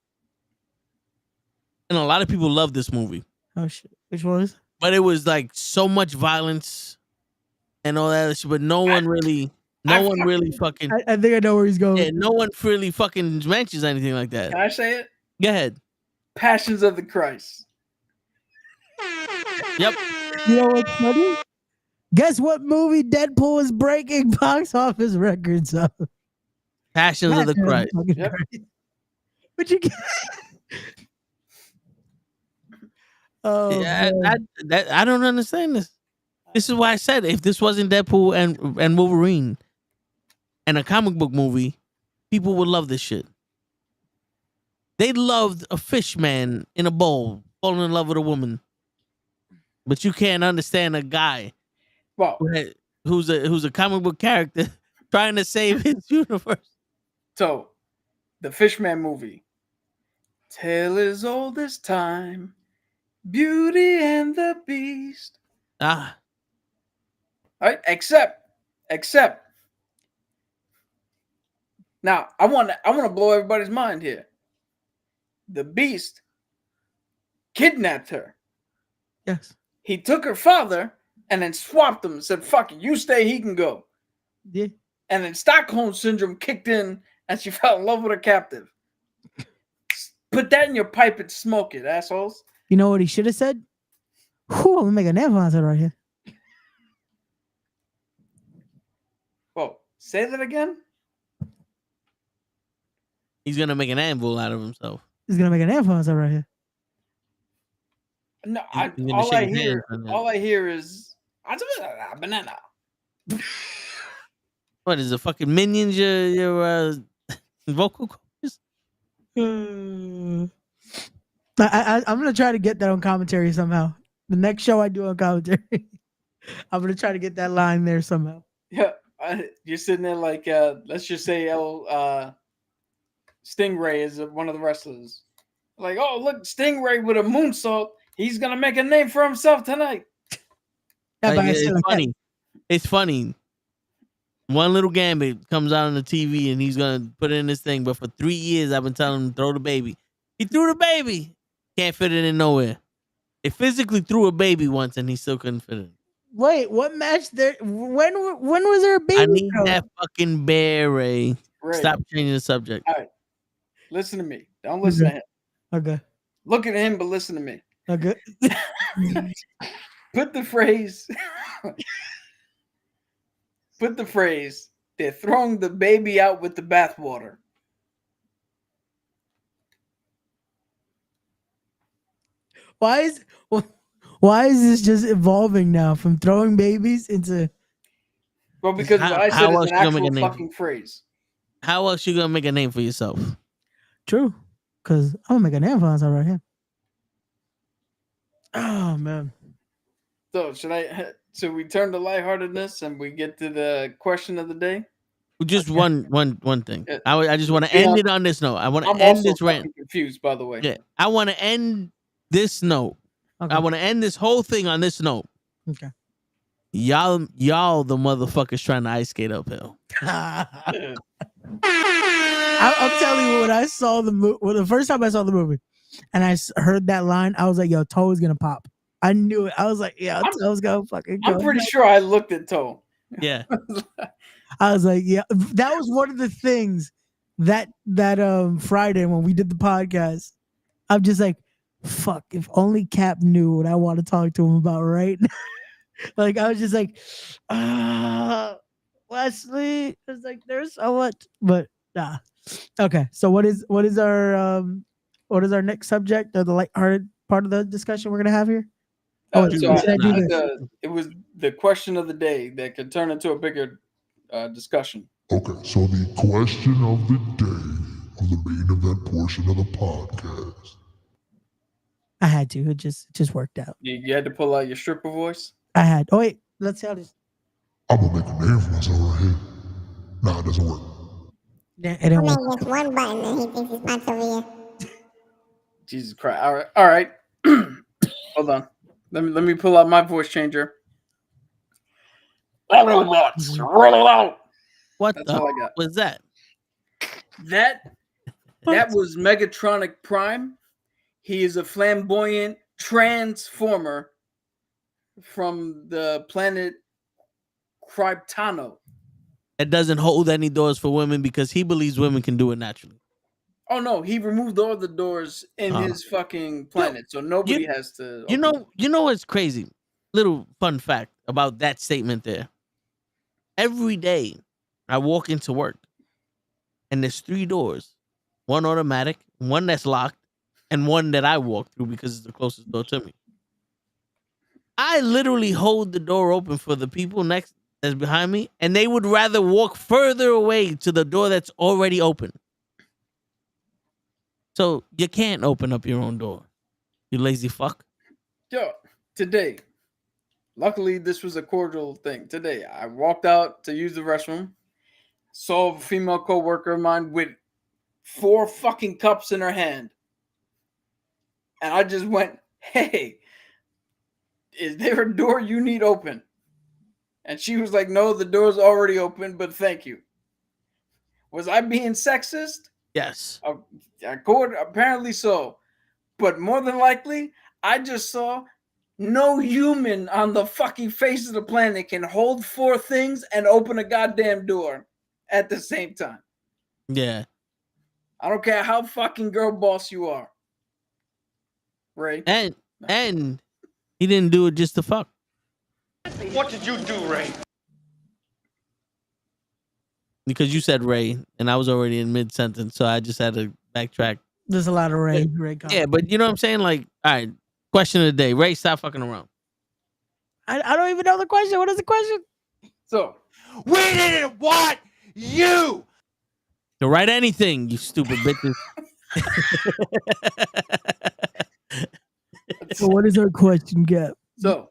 And a lot of people love this movie. Oh shit. Which was? But it was like so much violence and all that shit, but no one really fucking. I think I know where he's going. Yeah, no one really fucking mentions anything like that. Can I say it? Go ahead. Passions of the Christ. Yep. You know what's funny? Guess what movie Deadpool is breaking box office records of? Passions of the Christ. Yep. But you can't. Oh, yeah, I don't understand this. This is why I said if this wasn't Deadpool and Wolverine and a comic book movie, people would love this shit. They loved a fish man in a bowl, falling in love with a woman. But you can't understand a guy Well, who's a comic book character trying to save his universe. so the Fishman movie. Tale as old as time, Beauty and the Beast. Ah, All right, except. Now, I want to blow everybody's mind here. The Beast kidnapped her. Yes. He took her father and then swapped them and said, "Fuck it, you stay, he can go." Yeah. And then Stockholm syndrome kicked in and she fell in love with her captive. Put that in your pipe and smoke it, assholes. You know what he should have said? Whew, I'm gonna make a nail answer right here. Whoa, say that again? he's gonna make an anvil out of himself. He's gonna make an nail answer right here. No, He's gonna all shake I his hear, hands on that. all I hear is banana. What is the fucking minions? Your vocal cords? I'm gonna try to get that on commentary somehow. The next show I do on commentary, I'm gonna try to get that line there somehow. Yeah, you're sitting there like, let's just say Stingray is one of the wrestlers. Like, oh, look, Stingray with a moonsault. He's going to make a name for himself tonight. Yeah, but I It's said like that. funny. It's funny. One little gambit comes out on the TV and he's gonna put it in this thing. But for 3 years, I've been telling him to throw the baby. He threw the baby. Can't fit it in nowhere. They physically threw a baby once and he still couldn't fit it. Wait, what match there? When was there a baby? I need show? that fucking bear, Ray. Ray, Stop changing the subject. All right. Listen to me. Don't listen to him. Okay. Look at him, but listen to me. Okay. Put the phrase. Put the phrase. They're throwing the baby out with the bathwater. Why is this just evolving now from throwing babies into? Well, because How- what I how said else is you an gonna make actual a name? fucking phrase. How else you gonna make a name for yourself? True, because I'm gonna make an influence right here. Oh man. So should we turn to lightheartedness and we get to the question of the day? Just one thing. Yeah. I just want to Yeah. end it on this note. I want to I'm end also this rant. fucking confused, by the way. Yeah, I want to end this note. Okay. I want to end this whole thing on this note. Okay. Y'all, the motherfuckers trying to ice skate uphill. I'm telling you, when I saw the movie, the first time I saw the movie, and I heard that line, I was like, "Yo, Toe is gonna pop." I knew it. I was like, "Yeah, Toe's gonna fucking go." I'm pretty sure I looked at Toe. Yeah, I was like, "Yeah." That was one of the things that Friday when we did the podcast. I'm just like, "Fuck! If only Cap knew what I want to talk to him about right now." Like I was just like, Wesley. I was like, "There's so much," but nah. Okay, so what is our next subject or the lighthearted part of the discussion we're gonna have here? Oh, So should I do this? it was the question of the day that could turn into a bigger discussion. Okay, so the question of the day of the main event portion of the podcast. I had to. It just worked out. You had to pull out your stripper voice. I had. Oh wait, let's see how this. I'm gonna make a name for myself right here. Nah, it doesn't work. Yeah, it didn't work. Man, just one button and he thinks he's Pancho Villa. Jesus Christ! All right. Hold on. Let me pull out my voice changer. what That's the all I got. was that? That was Megatronic Prime. He is a flamboyant transformer from the planet Kryptano. It doesn't hold any doors for women because he believes women can do it naturally. Oh no, he removed all the doors in his fucking planet, so nobody has to. You know what's crazy? Little fun fact about that statement there. Every day I walk into work and there's 3 doors. One automatic, one that's locked, and one that I walk through because it's the closest door to me. I literally hold the door open for the people that's behind me, and they would rather walk further away to the door that's already open. So you can't open up your own door. You lazy fuck. Yo, today, luckily this was a cordial thing. Today, I walked out to use the restroom, saw a female coworker of mine with 4 fucking cups in her hand, and I just went, "Hey, is there a door you need open?" And she was like, "No, the door's already open, but thank you." Was I being sexist? Yes. Apparently so. But more than likely, I just saw no human on the fucking face of the planet can hold 4 things and open a goddamn door at the same time. Yeah. I don't care how fucking girl boss you are. Ray. And he didn't do it just to fuck. What did you do, Ray? Because you said Ray, and I was already in mid sentence, so I just had to backtrack. There's a lot of Ray. Yeah, but you know what I'm saying? Like, all right, question of the day. Ray, stop fucking around. I don't even know the question. What is the question? So, We didn't want you! To write anything, you stupid bitches. So what is our question, Gap? so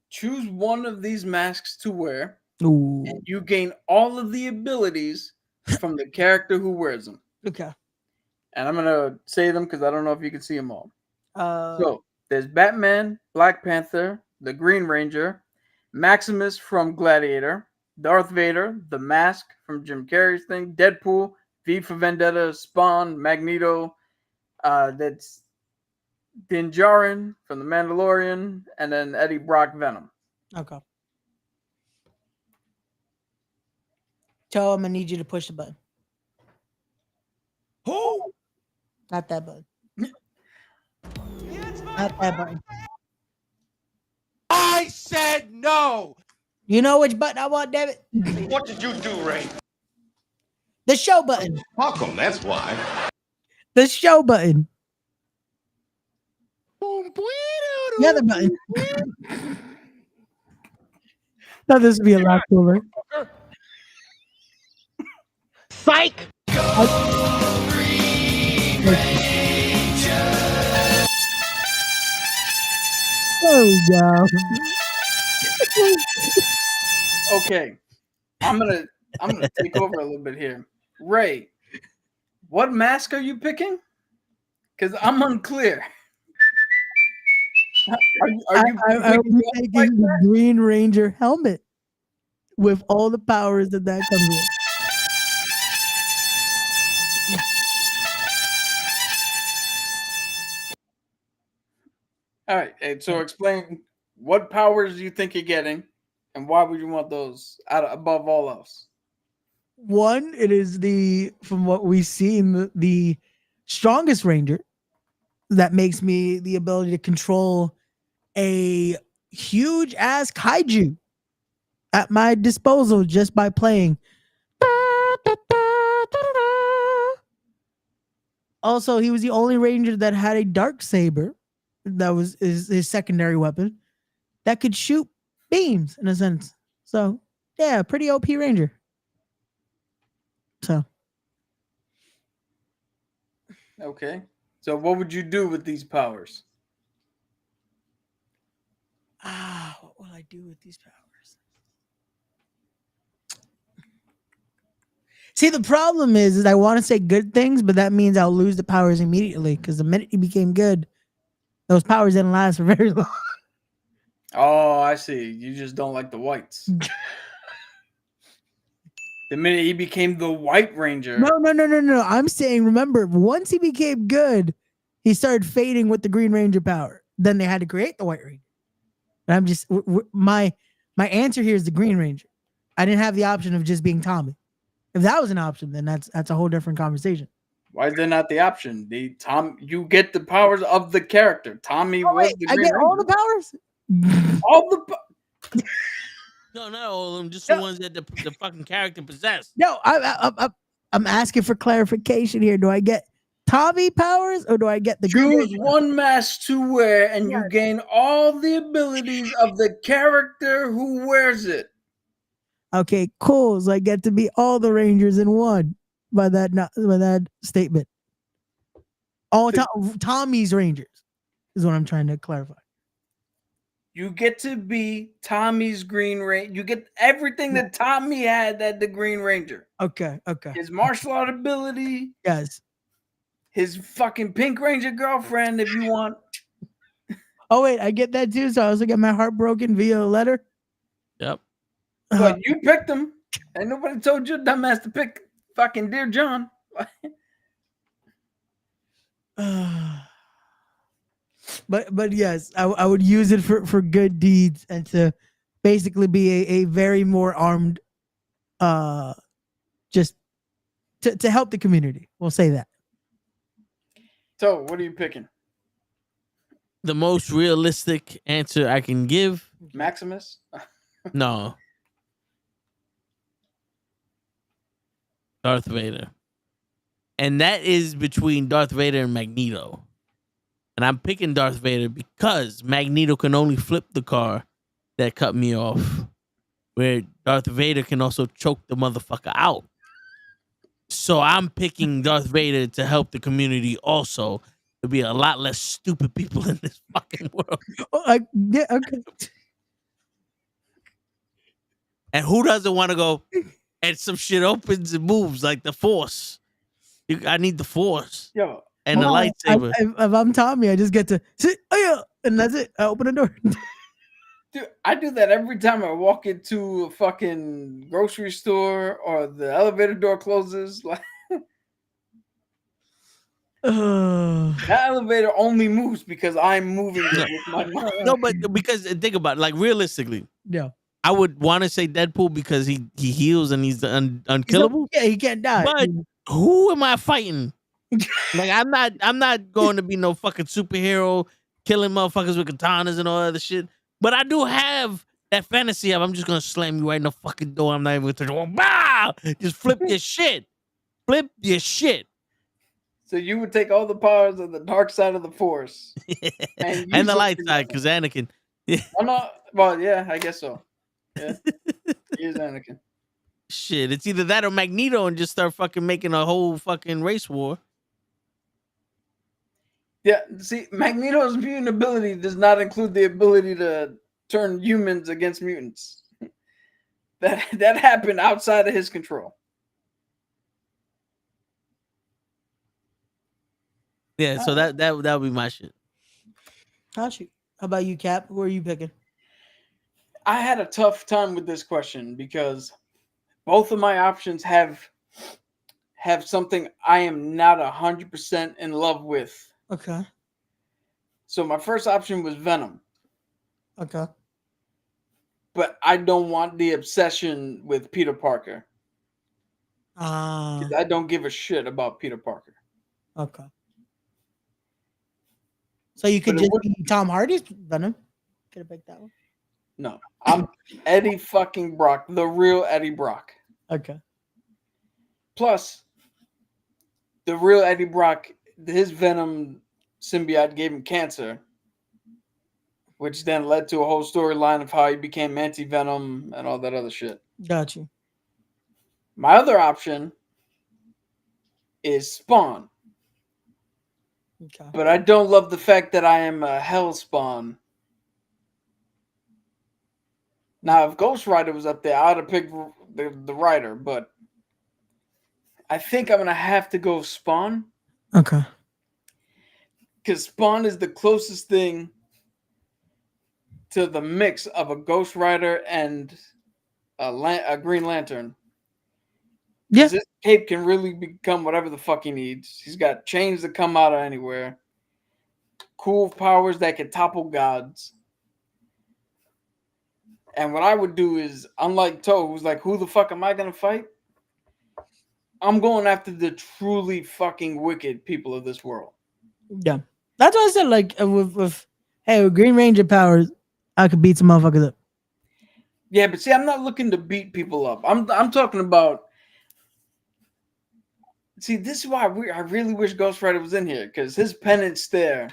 choose one of these masks to wear, Ooh. and you gain all of the abilities from the character who wears them. Okay. And I'm gonna say them because I don't know if you can see them all. So So there's Batman, Black Panther, the Green Ranger, Maximus from Gladiator, Darth Vader, The Mask from Jim Carrey's thing, Deadpool, V for Vendetta, Spawn, Magneto, that's Din Djarin from The Mandalorian, and then Eddie Brock Venom. okay. Tell him I need you to push the button. Who? Not that button. Not that button. I said no! You know which button I want, damn it? What did you do, Ray? The show button. Fuck 'em, that's why. The show button. The other button. Thought this would be a lot cooler. Psych! There we go. Okay, I'm gonna take over a little bit here. Ray, what mask are you picking? Because I'm unclear. Are you I'm picking taking the Green Ranger helmet with all the powers that comes with. All right, and so explain what powers you think you're getting, and why would you want those above all else? One, it is from what we've seen, the strongest Ranger that makes me the ability to control a huge ass kaiju at my disposal just by playing. Also, he was the only Ranger that had a dark saber that was his secondary weapon that could shoot beams in a sense. So yeah, pretty OP Ranger. So Okay, so what would you do with these powers? what will I do with these powers? See, the problem is I want to say good things, but that means I'll lose the powers immediately because the minute he became good, those powers didn't last for very long. Oh, I see. You just don't like the whites. The minute he became the White Ranger. No. I'm saying, remember, once he became good, he started fading with the Green Ranger power. Then they had to create the White Ranger. And I'm just my answer here is the Green Ranger. I didn't have the option of just being Tommy. If that was an option, then that's a whole different conversation. Why is there not the option? You get the powers of the character. Tommy was the I Green get all Ranger. the powers. All the No, not all of them. Just the ones that the fucking character possessed. No, I'm asking for clarification here. Do I get Tommy powers or do I get the Green choose Ranger? one mask to wear, and you gain all the abilities of the character who wears it. Okay, cool. So I get to be all the Rangers in one by that statement. Oh, Tommy's Rangers is what I'm trying to clarify. You get to be Tommy's Green Ranger. You get everything that Tommy had at the Green Ranger. Okay. His martial art ability, Yes. his fucking Pink Ranger girlfriend, if you want. Oh wait, I get that too. So I also get my heart broken via a letter. Yep. But you picked him, and nobody told you, dumbass, to pick fucking Dear John. But yes, I would use it for good deeds and to basically be a very more armed, just to help the community. We'll say that. So, what are you picking? The most realistic answer I can give. Maximus? No. Darth Vader. And that is between Darth Vader and Magneto. And I'm picking Darth Vader because Magneto can only flip the car that cut me off. Where Darth Vader can also choke the motherfucker out. So I'm picking Darth Vader to help the community also. There'll be a lot less stupid people in this fucking world. Yeah, okay. And who doesn't want to go and some shit opens and moves like the Force? I need the Force. Yo. And the lightsaber. If I'm Tommy, I just get to sit, and that's it. I open the door. Dude, I do that every time I walk into a fucking grocery store or the elevator door closes. Like that elevator only moves because I'm moving it with my mind. No, but because think about it, like realistically, Yeah. I would want to say Deadpool because he heals and he's unkillable. Yeah, he can't die. But who am I fighting? Like I'm not going to be no fucking superhero killing motherfuckers with katanas and all other shit. But I do have that fantasy of I'm just gonna slam you right in the fucking door. I'm not even gonna bah! Just flip your shit. Flip your shit. So you would take all the powers of the dark side of the Force and the light side, because Anakin. I'm not. Well, yeah, I guess so. Yeah, he is Anakin. Shit, it's either that or Magneto and just start fucking making a whole fucking race war. Yeah, see, Magneto's mutant ability does not include the ability to turn humans against mutants. That happened outside of his control. Yeah, so that would be my shit. How about you, Cap? Who are you picking? I had a tough time with this question because both of my options have something I am not 100% in love with. Okay. So my first option was Venom. Okay. But I don't want the obsession with Peter Parker. 'Cause I don't give a shit about Peter Parker. Okay. So you could just be Tom Hardy's Venom. Could have picked that one. No, I'm Eddie fucking Brock, the real Eddie Brock. Okay. Plus, the real Eddie Brock, his Venom symbiote gave him cancer, which then led to a whole storyline of how he became anti-Venom and all that other shit. Got you. My other option is Spawn. Okay. But I don't love the fact that I am a Hell Spawn. Now, if Ghost Rider was up there, I would have picked the writer, but I think I'm going to have to go Spawn. Okay. Because Spawn is the closest thing to the mix of a Ghost Rider and a Green Lantern. Yeah. His cape can really become whatever the fuck he needs. He's got chains that come out of anywhere. Cool powers that can topple gods. And what I would do is, unlike Toe, who's like, who the fuck am I going to fight? I'm going after the truly fucking wicked people of this world. Yeah. That's what I said. Like, with Green Ranger powers, I could beat some motherfuckers up. Yeah, but see, I'm not looking to beat people up. I'm talking about. See, this is why I really wish Ghost Rider was in here, because his penance there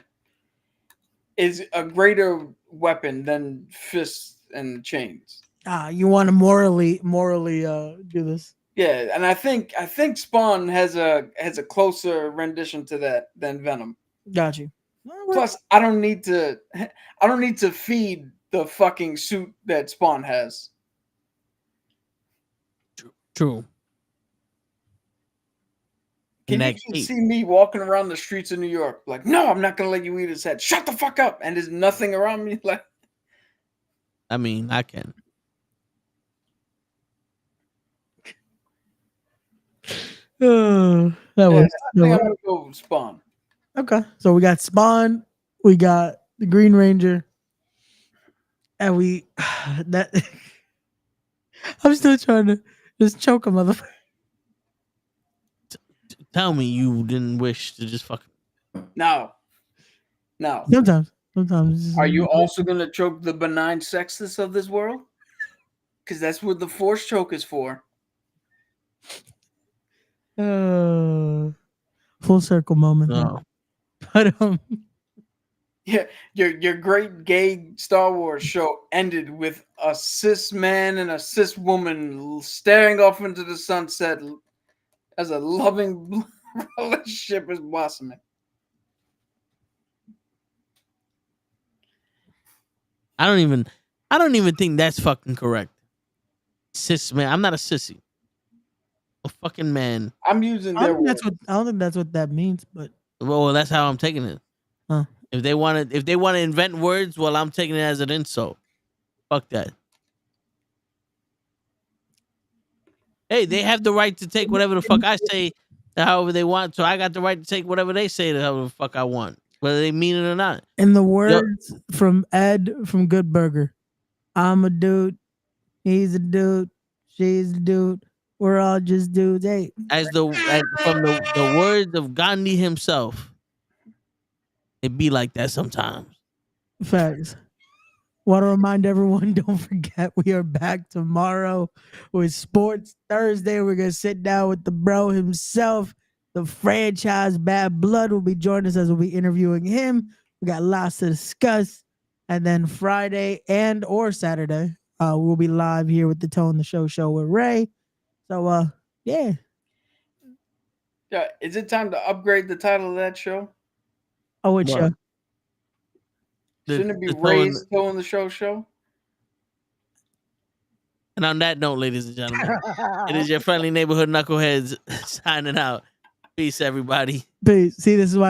is a greater weapon than fists and chains. You want to morally do this? Yeah, and I think Spawn has a closer rendition to that than Venom. Got you. Plus, I don't need to feed the fucking suit that Spawn has. True. Can And you that just see me walking around the streets of New York like, no, I'm not gonna let you eat his head. Shut the fuck up! And there's nothing around me. Like, I mean, I can. That yeah, was I think I'm gonna go with Spawn. okay. So we got Spawn, we got the Green Ranger, and we that. I'm still trying to just choke a motherfucker. Tell me you didn't wish to just fucking. Now, Sometimes. are you also gonna choke the benign sexless of this world? Because that's what the Force choke is for. Full circle moment. No. But Yeah, your great gay Star Wars show ended with a cis man and a cis woman staring off into the sunset as a loving relationship is blossoming. I don't even think that's fucking correct. Sis man, I'm not a sissy. A fucking man. I'm using I their don't, think word. I don't think that's what that means, but Well, that's how I'm taking it. Huh. If they want to invent words, well, I'm taking it as an insult. Fuck that. Hey, they have the right to take whatever the fuck I say, however they want. So I got the right to take whatever they say, however the fuck I want, whether they mean it or not. in the words from Ed from Good Burger, I'm a dude, he's a dude, she's a dude, we're all just dudes. Hey, From the words of Gandhi himself, it be like that sometimes. facts. Want to remind everyone, don't forget we are back tomorrow with Sports Thursday. We're going to sit down with the bro himself. The franchise Bad Blood will be joining us as we'll be interviewing him. We got lots to discuss. And then Friday and or Saturday, we'll be live here with the Tone the Show with Ray. So, yeah. Yeah, is it time to upgrade the title of that show? Oh, which What? Shouldn't it be the Tone- Ray's Tone the Show? And on that note, ladies and gentlemen, it is your friendly neighborhood knuckleheads signing out. Peace, everybody. Peace. See, this is why